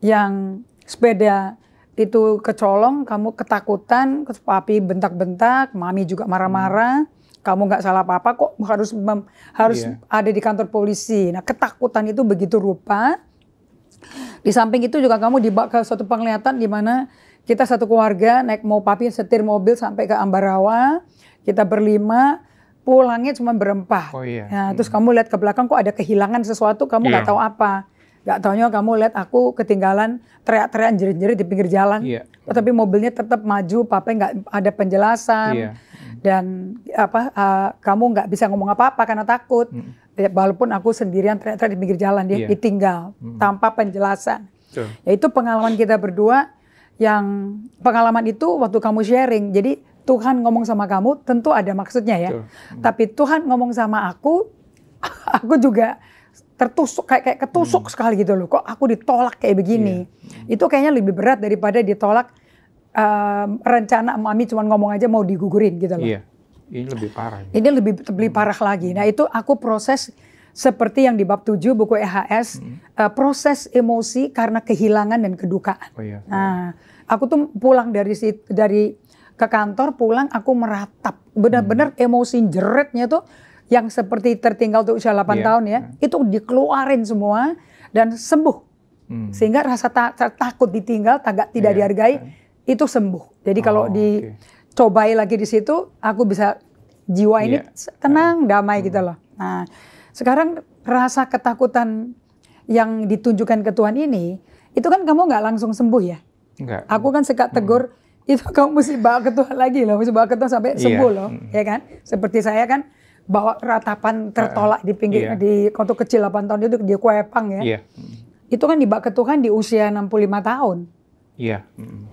yang sepeda itu kecolong, kamu ketakutan, papi bentak-bentak, mami juga marah-marah, kamu nggak salah apa-apa kok harus ada di kantor polisi. Nah ketakutan itu begitu rupa. Di samping itu juga kamu dibawa ke suatu penglihatan di mana kita satu keluarga naik papi setir mobil sampai ke Ambarawa, kita berlima, pulangnya cuma berempah. Nah, terus kamu lihat ke belakang kok ada kehilangan sesuatu, kamu nggak tahu apa. Nggak taunya kamu lihat aku ketinggalan teriak-teriak jerit-jerit di pinggir jalan. Tapi mobilnya tetap maju, papa nggak ada penjelasan. Dan kamu nggak bisa ngomong apa-apa karena takut. Walaupun aku sendirian teriak-teriak di pinggir jalan, dia ditinggal tanpa penjelasan. Ya itu pengalaman kita berdua, yang pengalaman itu waktu kamu sharing. Jadi Tuhan ngomong sama kamu tentu ada maksudnya ya. Tapi Tuhan ngomong sama aku juga tertusuk kayak ketusuk sekali gitu loh. Kok aku ditolak kayak begini? Itu kayaknya lebih berat daripada ditolak rencana mami cuma ngomong aja mau digugurin gitu loh. Ini lebih parah. Ini lebih parah lagi. Nah itu aku proses seperti yang di bab 7 buku EHS, proses emosi karena kehilangan dan kedukaan. Nah aku tuh pulang dari ke kantor, pulang aku meratap. Benar-benar emosi jeretnya tuh yang seperti tertinggal tuh usia 8 tahun ya, itu dikeluarin semua dan sembuh. Sehingga rasa takut ditinggal, tidak dihargai, itu sembuh. Jadi kalau dicobai lagi di situ, aku bisa jiwa ini tenang, damai gitu loh. Nah, sekarang rasa ketakutan yang ditunjukkan ke Tuhan ini, itu kan kamu nggak langsung sembuh ya? Enggak. Aku kan suka tegur, itu kamu mesti bawa ke Tuhan lagi loh, mesti bawa ke Tuhan sampai sembuh loh, ya kan? Seperti saya kan, bawa ratapan tertolak di pinggir, di waktu kecil 8 tahun itu di Kuepang ya. Itu kan dibawa ke Tuhan di usia 65 tahun.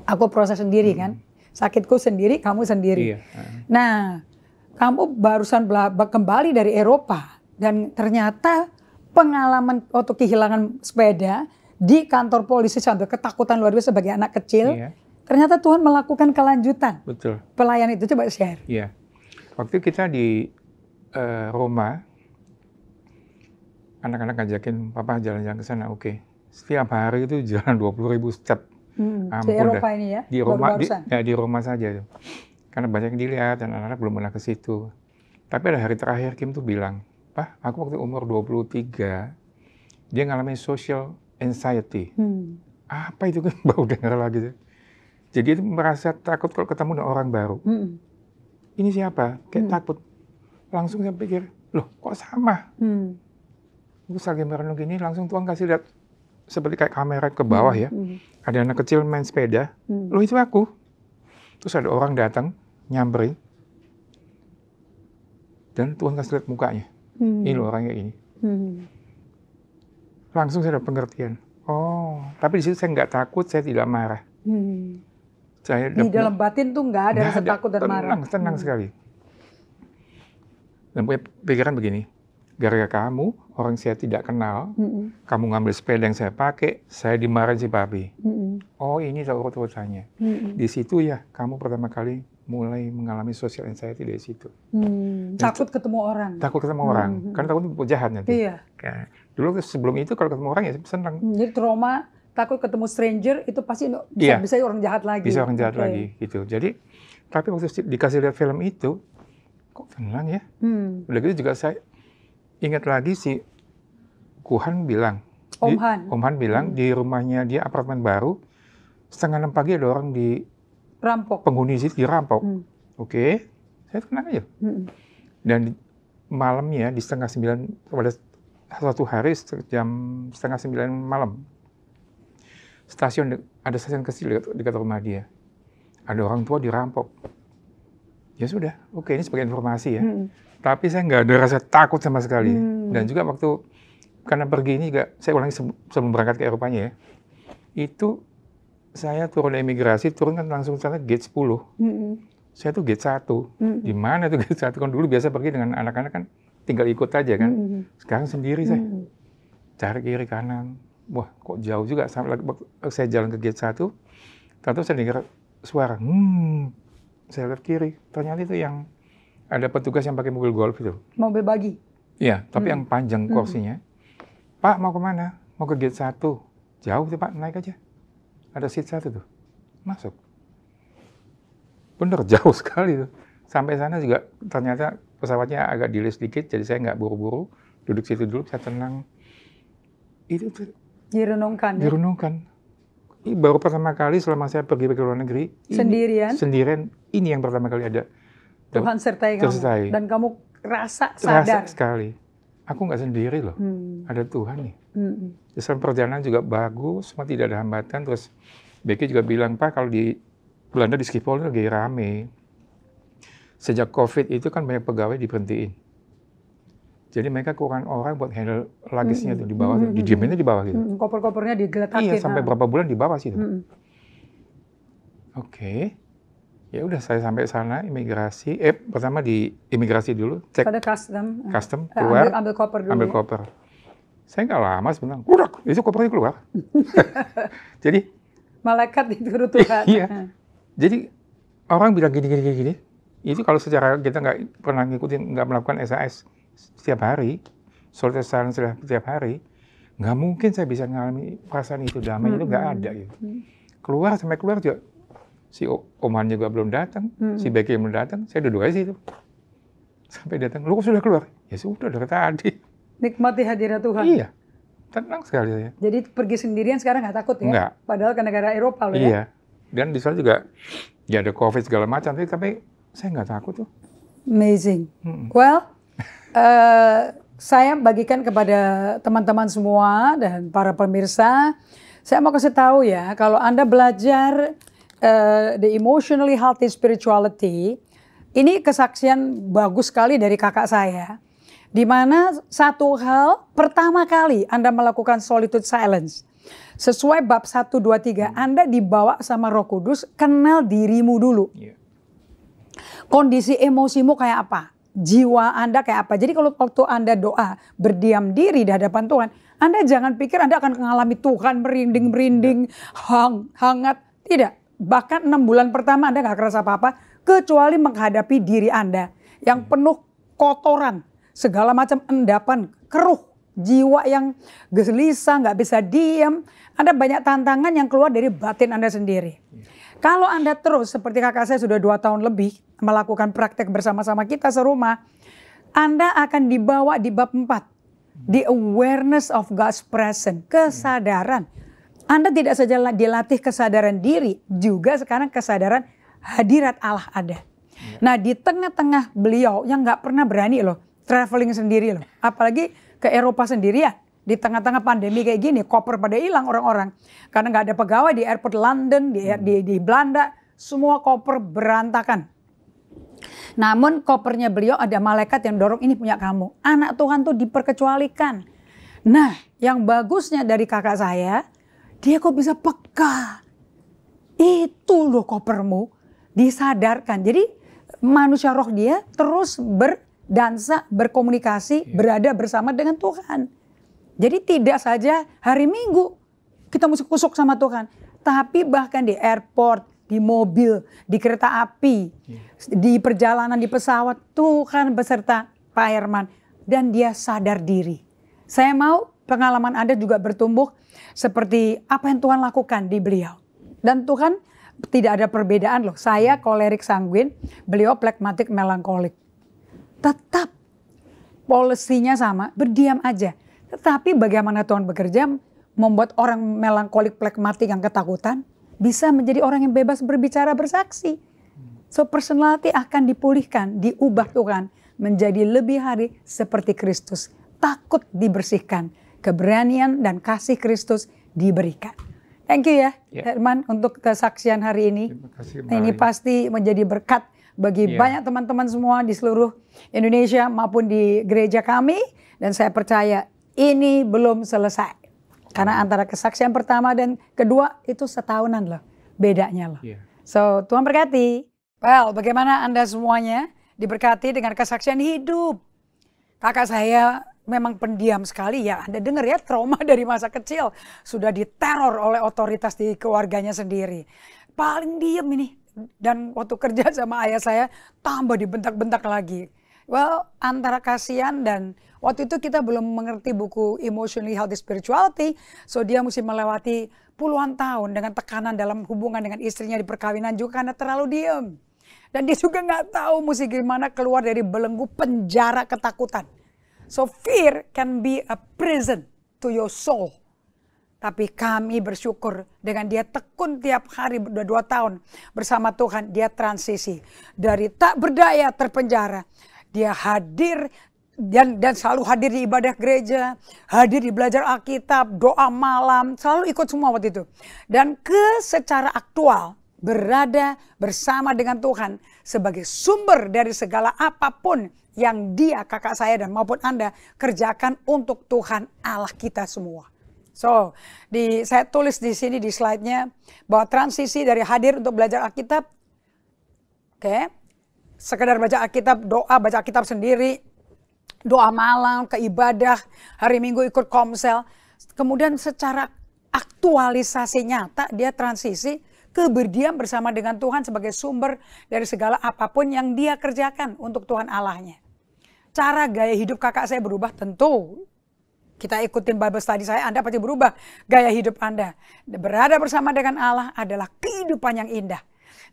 Aku proses sendiri kan. Sakitku sendiri, kamu sendiri. Nah, kamu barusan kembali dari Eropa. Dan ternyata pengalaman waktu kehilangan sepeda di kantor polisi sampai ketakutan luar biasa sebagai anak kecil. Ternyata Tuhan melakukan kelanjutan. Betul. Pelayan itu, coba share. Waktu kita di Roma, anak-anak ngajakin papa jalan-jalan ke sana, setiap hari itu jalan 20.000 step. Di Eropa ini ya? Di Roma, di Roma saja itu. Karena banyak yang dilihat dan anak-anak belum pernah ke situ. Tapi ada hari terakhir Kim tuh bilang, Pak, aku waktu umur 23, dia ngalamin social anxiety. Apa itu kan baru dengar lagi. Jadi dia merasa takut kalau ketemu dengan orang baru. Ini siapa? Kayak takut. Langsung saya pikir, loh kok sama? Terus lagi merenung gini, langsung Tuhan kasih lihat seperti kayak kamera ke bawah ya. Ada anak kecil main sepeda, loh itu aku. Terus ada orang datang, nyamperin. Dan Tuhan kasih lihat mukanya. Ini loh orangnya ini. Langsung saya ada pengertian. Oh, tapi di situ saya nggak takut, saya tidak marah. Di dalam batin tuh nggak ada rasa takut dan marah. Tenang sekali. Dan punya pikiran begini, gara-gara kamu, orang saya tidak kenal, kamu ngambil sepeda yang saya pakai, saya dimarahin si papi. Oh ini urut-urutannya. Di situ ya, kamu pertama kali mulai mengalami social anxiety dari situ. Takut ketemu orang. Takut ketemu orang, karena takut jahat nanti. Iya. Dulu sebelum itu kalau ketemu orang ya senang. Jadi trauma, takut ketemu stranger itu pasti bisa orang jahat lagi. Bisa orang jahat lagi gitu. Jadi tapi waktu dikasih lihat film itu kok tenang ya. Udah gitu juga saya ingat lagi si Kuhan bilang, Om Han bilang di rumahnya dia apartemen baru 5:30 pagi ada orang penghuni situ dirampok. Oke, saya tenang aja. Dan malamnya di 8:30 pada suatu hari jam 8:30 malam. Ada stasiun kecil dekat rumah dia. Ada orang tua dirampok. Ya sudah, oke ini sebagai informasi ya. Tapi saya nggak ada rasa takut sama sekali. Dan juga waktu karena pergi ini juga saya ulangi sebelum berangkat ke Eropanya ya. Itu saya turun imigrasi, turun kan langsung sana gate 10. Saya tuh gate 1. Di mana tuh gate 1? Kan dulu biasa pergi dengan anak-anak kan tinggal ikut aja kan. Sekarang sendiri saya. Cari kiri kanan. Wah, kok jauh juga. Sampai saya jalan ke gate 1. Tentu saya dengar suara. Saya lihat kiri. Ternyata itu yang ada petugas yang pakai mobil golf itu. Mobil bagi? Iya, tapi yang panjang kursinya. Pak, mau kemana? Mau ke gate 1. Jauh tuh Pak, naik aja. Ada seat 1 tuh. Masuk. Bener, jauh sekali tuh. Sampai sana juga ternyata pesawatnya agak delay sedikit, jadi saya nggak buru-buru. Duduk situ dulu, saya tenang. Itu tuh. Direnungkan. Direnungkan. Ini baru pertama kali selama saya pergi ke luar negeri. Sendirian. Ini yang pertama kali ada. Tuhan sertai kamu. Dan kamu rasa sadar. Rasa sekali. Aku nggak sendiri loh. Ada Tuhan nih. Selama perjalanan juga bagus, semua tidak ada hambatan. Terus Becky juga bilang, Pak kalau di Belanda di Schiphol lagi rame. Sejak COVID itu kan banyak pegawai diberhentiin. Jadi mereka kurang orang buat handle luggage-nya tuh di bawah, didieminnya di bawah gitu. Koper-kopernya digeletakin. Iya, sampai berapa bulan di bawah situ. Oke. Ya udah saya sampai sana imigrasi. Pertama di imigrasi dulu, cek. Pada custom. Custom keluar. Ambil koper dulu. Ambil koper. Saya nggak lama sebenarnya. Udah, itu kopernya keluar. Jadi. Malaikat dituruh Tuhan. Iya. Jadi orang bilang gini. Itu kalau secara kita nggak pernah ngikutin, nggak melakukan SAS setiap hari, solid silence setiap hari, nggak mungkin saya bisa mengalami perasaan itu damai itu nggak ada gitu. Sampai keluar juga si Om Han juga belum datang, si Becky belum datang, saya duduk aja situ. Sampai datang, lu kok sudah keluar? Ya sudah dari tadi. Nikmati hadirat Tuhan. Iya, tenang sekali saya. Jadi pergi sendirian sekarang nggak takut ya? Nggak. Padahal ke negara Eropa loh ya? Iya, dan di sana juga ya ada COVID segala macam, tapi saya nggak takut tuh. Amazing. Well, saya bagikan kepada teman-teman semua dan para pemirsa, saya mau kasih tahu ya, kalau Anda belajar the emotionally healthy spirituality, ini kesaksian bagus sekali dari kakak saya, di mana satu hal pertama kali Anda melakukan solitude silence, sesuai bab 1, 2, 3, Anda dibawa sama Roh Kudus, kenal dirimu dulu. Kondisi emosimu kayak apa? Jiwa Anda kayak apa? Jadi kalau waktu Anda doa, berdiam diri di hadapan Tuhan, Anda jangan pikir Anda akan mengalami Tuhan merinding-merinding, hangat. Tidak. Bahkan 6 bulan pertama Anda gak kerasa apa-apa, kecuali menghadapi diri Anda yang penuh kotoran, segala macam endapan, keruh, jiwa yang gelisah, gak bisa diam. Ada banyak tantangan yang keluar dari batin Anda sendiri. Kalau Anda terus, seperti kakak saya sudah 2 tahun lebih, melakukan praktek bersama-sama kita serumah, Anda akan dibawa di bab 4. The awareness of God's presence, kesadaran. Anda tidak saja dilatih kesadaran diri, juga sekarang kesadaran hadirat Allah ada. Nah di tengah-tengah beliau yang gak pernah berani loh, traveling sendiri loh. Apalagi ke Eropa sendirian. Di tengah-tengah pandemi kayak gini, koper pada hilang orang-orang. Karena nggak ada pegawai di airport London, di Belanda, semua koper berantakan. Namun kopernya beliau ada malaikat yang dorong, ini punya kamu. Anak Tuhan tuh diperkecualikan. Nah, yang bagusnya dari kakak saya, dia kok bisa peka. Itu loh kopermu, disadarkan. Jadi manusia roh dia terus berdansa, berkomunikasi, berada bersama dengan Tuhan. Jadi tidak saja hari Minggu kita mesti kusuk sama Tuhan. Tapi bahkan di airport, di mobil, di kereta api, di perjalanan, di pesawat, Tuhan beserta Pak Herman. Dan dia sadar diri. Saya mau pengalaman Anda juga bertumbuh seperti apa yang Tuhan lakukan di beliau. Dan Tuhan tidak ada perbedaan loh. Saya kolerik sanguin, beliau phlegmatik melankolik. Tetap polisinya sama, berdiam aja. Tetapi bagaimana Tuhan bekerja membuat orang melankolik phlegmatik yang ketakutan bisa menjadi orang yang bebas berbicara bersaksi. So personality akan dipulihkan, diubah Tuhan menjadi lebih hari seperti Kristus. Takut dibersihkan, keberanian dan kasih Kristus diberikan. Thank you ya Herman untuk kesaksian hari ini. Terima kasih, ini pasti menjadi berkat bagi banyak teman-teman semua di seluruh Indonesia maupun di gereja kami. Dan saya percaya ini belum selesai. Karena antara kesaksian pertama dan kedua itu setahunan loh. Bedanya loh. So Tuhan berkati. Well, bagaimana Anda semuanya diberkati dengan kesaksian hidup. Kakak saya memang pendiam sekali ya. Anda dengar ya, trauma dari masa kecil. Sudah diteror oleh otoritas di keluarganya sendiri. Paling diem ini. Dan waktu kerja sama ayah saya tambah dibentak-bentak lagi. Well, antara kasihan dan waktu itu kita belum mengerti buku Emotionally Healthy Spirituality. So dia mesti melewati puluhan tahun dengan tekanan dalam hubungan dengan istrinya di perkawinan juga karena terlalu diem. Dan dia juga nggak tahu mesti gimana keluar dari belenggu penjara ketakutan. So fear can be a prison to your soul. Tapi kami bersyukur dengan dia tekun tiap hari 2 tahun bersama Tuhan. Dia transisi dari tak berdaya terpenjara. Dia hadir dan selalu hadir di ibadah gereja, hadir di belajar Alkitab, doa malam, selalu ikut semua waktu itu. Dan secara aktual berada bersama dengan Tuhan sebagai sumber dari segala apapun yang dia, kakak saya dan maupun Anda kerjakan untuk Tuhan Allah kita semua. So, saya tulis di sini di slide-nya bahwa transisi dari hadir untuk belajar Alkitab, sekedar baca Alkitab, doa, baca Alkitab sendiri, doa malam, ke ibadah, hari Minggu ikut komsel. Kemudian secara aktualisasi nyata dia transisi ke berdiam bersama dengan Tuhan sebagai sumber dari segala apapun yang dia kerjakan untuk Tuhan Allahnya. Cara gaya hidup kakak saya berubah tentu. Kita ikutin Bible study saya, Anda pasti berubah gaya hidup Anda. Berada bersama dengan Allah adalah kehidupan yang indah.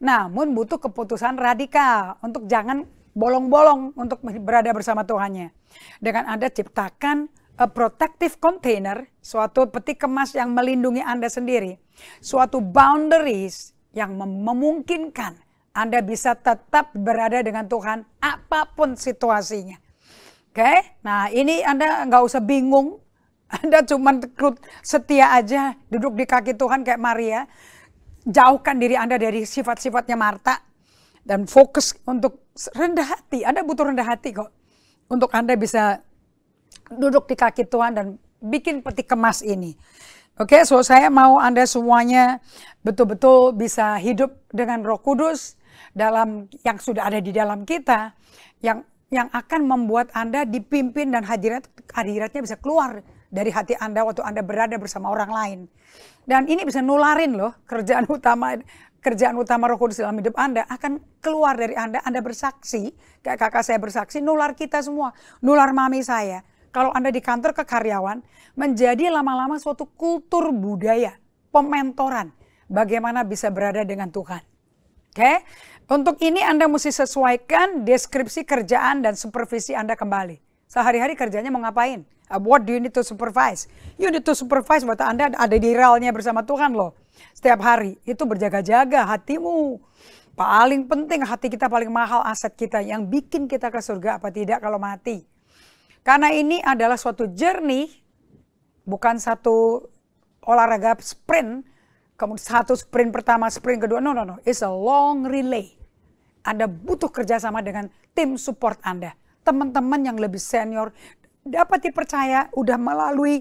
Namun butuh keputusan radikal untuk jangan bolong-bolong untuk berada bersama Tuhannya. Dengan Anda ciptakan a protective container, suatu peti kemas yang melindungi Anda sendiri. Suatu boundaries yang memungkinkan Anda bisa tetap berada dengan Tuhan apapun situasinya. Nah ini Anda nggak usah bingung. Anda cuma setia aja duduk di kaki Tuhan kayak Maria. Jauhkan diri Anda dari sifat-sifatnya Marta. Dan fokus untuk rendah hati. Anda butuh rendah hati kok. Untuk Anda bisa duduk di kaki Tuhan dan bikin peti kemas ini. So saya mau Anda semuanya betul-betul bisa hidup dengan Roh Kudus dalam yang sudah ada di dalam kita. Yang akan membuat Anda dipimpin dan hadiratnya bisa keluar dari hati Anda waktu Anda berada bersama orang lain. Dan ini bisa nularin loh kerjaan utama Roh Kudus dalam hidup Anda akan keluar dari Anda bersaksi, kayak kakak saya bersaksi, nular kita semua, nular mami saya. Kalau Anda di kantor kekaryawan, menjadi lama-lama suatu kultur budaya, pementoran, bagaimana bisa berada dengan Tuhan. Untuk ini Anda mesti sesuaikan deskripsi kerjaan dan supervisi Anda kembali. Sehari-hari kerjanya mau ngapain? What do you need to supervise? You need to supervise buat Anda ada di relnya bersama Tuhan loh. Setiap hari itu berjaga-jaga hatimu. Paling penting hati kita paling mahal aset kita yang bikin kita ke surga apa tidak kalau mati. Karena ini adalah suatu journey, bukan satu olahraga sprint, kemudian satu sprint pertama, sprint kedua, no. It's a long relay. Anda butuh kerjasama dengan tim support Anda. Teman-teman yang lebih senior, dapat dipercaya, udah melalui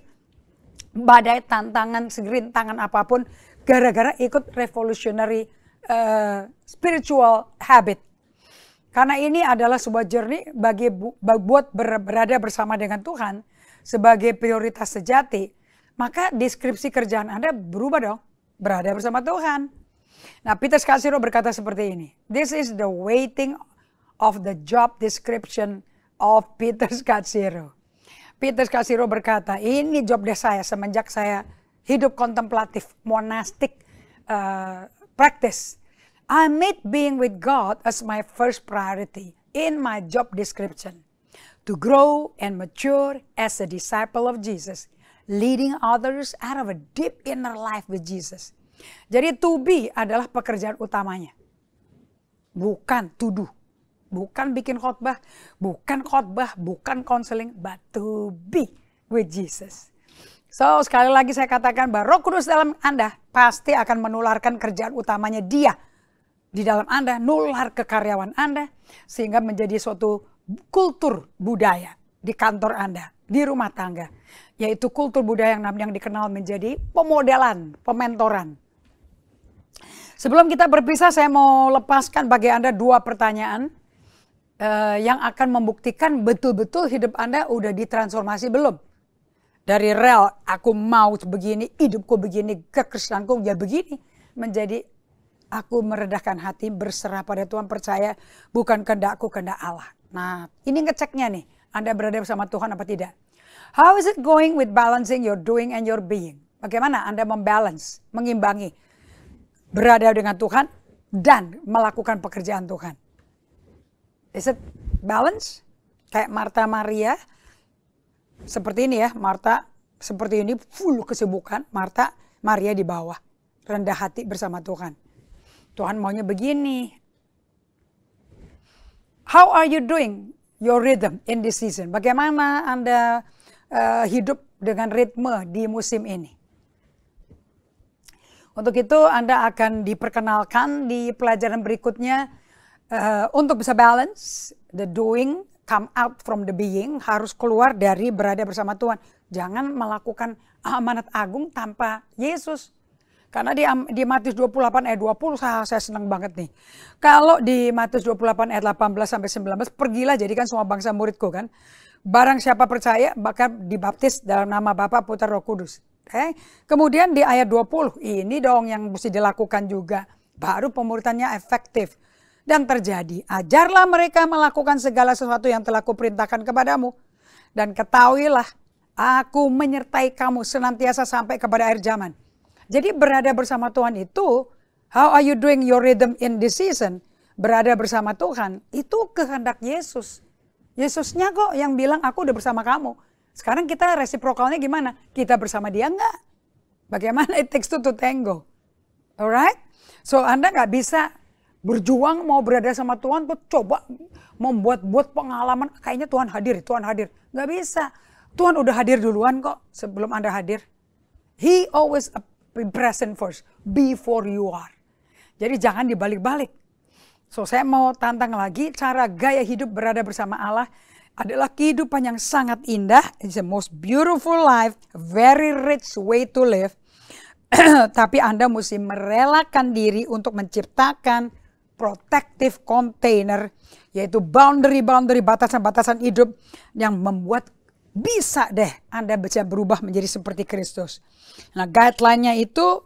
badai tantangan, segerintangan apapun, gara-gara ikut revolutionary spiritual habit. Karena ini adalah sebuah journey buat berada bersama dengan Tuhan sebagai prioritas sejati, maka deskripsi kerjaan Anda berubah dong, berada bersama Tuhan. Nah, Peter Scazzero berkata seperti ini, this is the weighting of the job description of Peter Scazzero. Peter Scazzero berkata, ini job desk saya semenjak saya hidup kontemplatif, monastic practice. I made being with God as my first priority in my job description. To grow and mature as a disciple of Jesus, leading others out of a deep inner life with Jesus. Jadi to be adalah pekerjaan utamanya. Bukan to do. Bukan bikin khotbah, bukan counseling, but to be with Jesus. So sekali lagi saya katakan bahwa Roh Kudus dalam Anda pasti akan menularkan kerjaan utamanya Dia di dalam Anda, nular ke karyawan Anda, sehingga menjadi suatu kultur budaya di kantor Anda, di rumah tangga. Yaitu kultur budaya yang dikenal menjadi pemodelan, pementoran. Sebelum kita berpisah, saya mau lepaskan bagi Anda 2 pertanyaan yang akan membuktikan betul-betul hidup Anda udah ditransformasi belum. Dari rel, aku mau begini, hidupku begini, kekristenanku ya begini, menjadi aku meredahkan hati, berserah pada Tuhan, percaya bukan kehendakku, kehendak Allah. Nah, ini ngeceknya nih, Anda berada bersama Tuhan apa tidak. How is it going with balancing your doing and your being? Bagaimana Anda membalance, mengimbangi, berada dengan Tuhan dan melakukan pekerjaan Tuhan. Is it balance? Kayak Marta Maria, seperti ini ya, Marta seperti ini, full kesibukan, Marta Maria di bawah, rendah hati bersama Tuhan. Tuhan maunya begini. How are you doing your rhythm in this season? Bagaimana Anda hidup dengan ritme di musim ini? Untuk itu Anda akan diperkenalkan di pelajaran berikutnya untuk bisa balance the doing, come out from the being, harus keluar dari berada bersama Tuhan. Jangan melakukan amanat agung tanpa Yesus. Karena di Matius 28 ayat 20 saya senang banget nih. Kalau di Matius 28 ayat 18 sampai 19, pergilah jadikan semua bangsa muridku kan. Barang siapa percaya bakal dibaptis dalam nama Bapa, Putra, Roh Kudus. Kemudian di ayat 20, ini dong yang mesti dilakukan juga. Baru pemuridannya efektif. Dan terjadi, ajarlah mereka melakukan segala sesuatu yang telah kuperintahkan kepadamu. Dan ketahuilah, aku menyertai kamu senantiasa sampai kepada akhir zaman. Jadi berada bersama Tuhan itu, how are you doing your rhythm in this season? Berada bersama Tuhan, itu kehendak Yesus. Yesusnya kok yang bilang aku udah bersama kamu. Sekarang kita resiprokalnya gimana? Kita bersama dia enggak? Bagaimana it takes two to tango? Alright? So Anda nggak bisa berjuang mau berada sama Tuhan, tuh coba membuat pengalaman, kayaknya Tuhan hadir. Nggak bisa. Tuhan udah hadir duluan kok sebelum Anda hadir. He always present first, before you are. Jadi jangan dibalik-balik. So saya mau tantang lagi, cara gaya hidup berada bersama Allah adalah kehidupan yang sangat indah. It's the most beautiful life, very rich way to live. Tapi Anda mesti merelakan diri untuk menciptakan protective container, yaitu boundary, batasan-batasan hidup yang membuat bisa deh Anda bisa berubah menjadi seperti Kristus. Nah, guideline-nya itu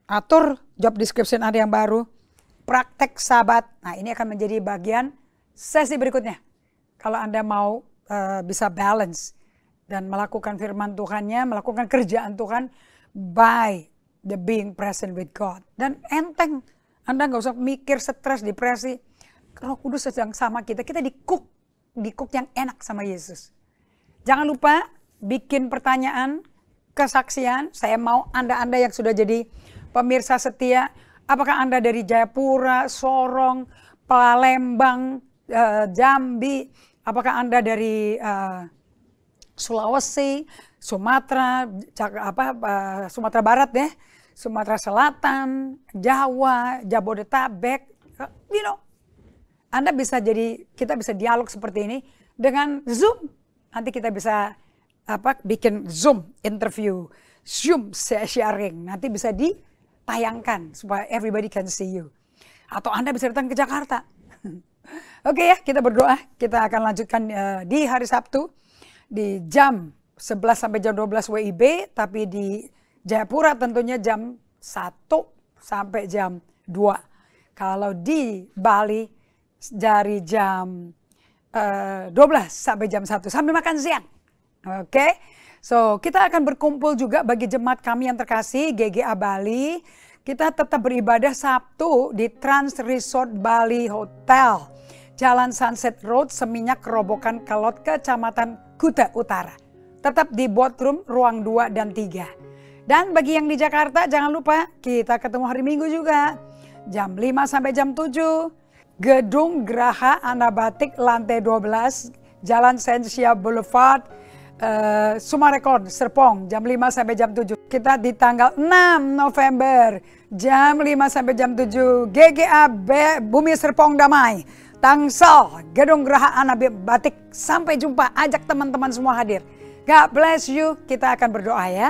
atur job description Anda yang baru, praktek sabat. Nah, ini akan menjadi bagian sesi berikutnya. Kalau Anda mau bisa balance dan melakukan firman Tuhannya, melakukan kerjaan Tuhan by the being present with God. Dan enteng, Anda nggak usah mikir stres, depresi. Roh Kudus sedang sama kita di cook yang enak sama Yesus. Jangan lupa bikin pertanyaan, kesaksian. Saya mau Anda yang sudah jadi pemirsa setia, apakah Anda dari Jayapura, Sorong, Palembang, Jambi, apakah Anda dari Sulawesi, Sumatera, Sumatera Barat deh, Sumatera Selatan, Jawa, Jabodetabek, kita bisa dialog seperti ini dengan Zoom. Nanti kita bisa bikin Zoom interview, Zoom sharing, nanti bisa ditayangkan supaya everybody can see you. Atau Anda bisa datang ke Jakarta. Oke ya, kita berdoa. Kita akan lanjutkan di hari Sabtu di jam 11 sampai jam 12 WIB, tapi di Jayapura tentunya jam 1 sampai jam 2. Kalau di Bali dari jam 12 sampai jam 1 sambil makan siang. Oke, so kita akan berkumpul juga bagi jemaat kami yang terkasih GGA Bali. Kita tetap beribadah Sabtu di Trans Resort Bali Hotel, Jalan Sunset Road, Seminyak, Kerobokan, Kelot, Kecamatan Kuta Utara. Tetap di boardroom ruang 2 dan 3. Dan bagi yang di Jakarta jangan lupa kita ketemu hari Minggu juga. Jam 5 sampai jam 7. Gedung Graha Anabatik lantai 12, Jalan Sensia Boulevard, Sumarekon, Serpong, jam 5 sampai jam 7. Kita di tanggal 6 November, jam 5 sampai jam 7, GGA Bumi Serpong Damai, Tangsel, Gedung Graha Anabatik. Sampai jumpa, ajak teman-teman semua hadir. God bless you, kita akan berdoa ya.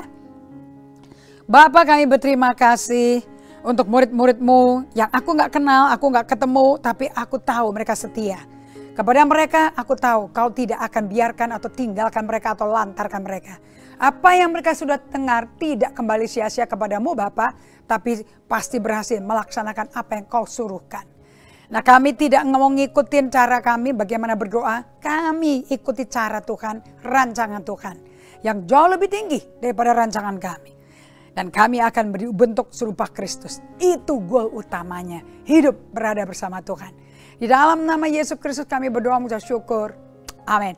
Bapa, kami berterima kasih untuk murid-murid-Mu yang aku nggak kenal, aku nggak ketemu, tapi aku tahu mereka setia. Kepada mereka aku tahu Kau tidak akan biarkan atau tinggalkan mereka atau lantarkan mereka. Apa yang mereka sudah dengar tidak kembali sia-sia kepadamu Bapa, tapi pasti berhasil melaksanakan apa yang Kau suruhkan. Nah, kami tidak mau ngikutin cara kami bagaimana berdoa, kami ikuti cara Tuhan, rancangan Tuhan yang jauh lebih tinggi daripada rancangan kami. Dan kami akan berbentuk serupa Kristus. Itu goal utamanya, hidup berada bersama Tuhan. Di dalam nama Yesus Kristus kami berdoa mengucap syukur. Amin.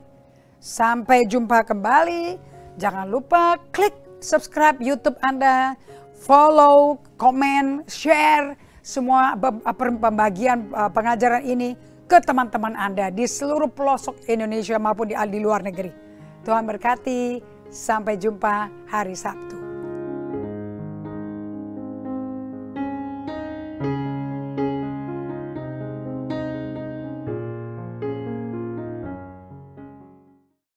Sampai jumpa kembali. Jangan lupa klik subscribe YouTube Anda, follow, komen, share semua pembagian pengajaran ini ke teman-teman Anda di seluruh pelosok Indonesia maupun di luar negeri. Tuhan berkati. Sampai jumpa hari Sabtu.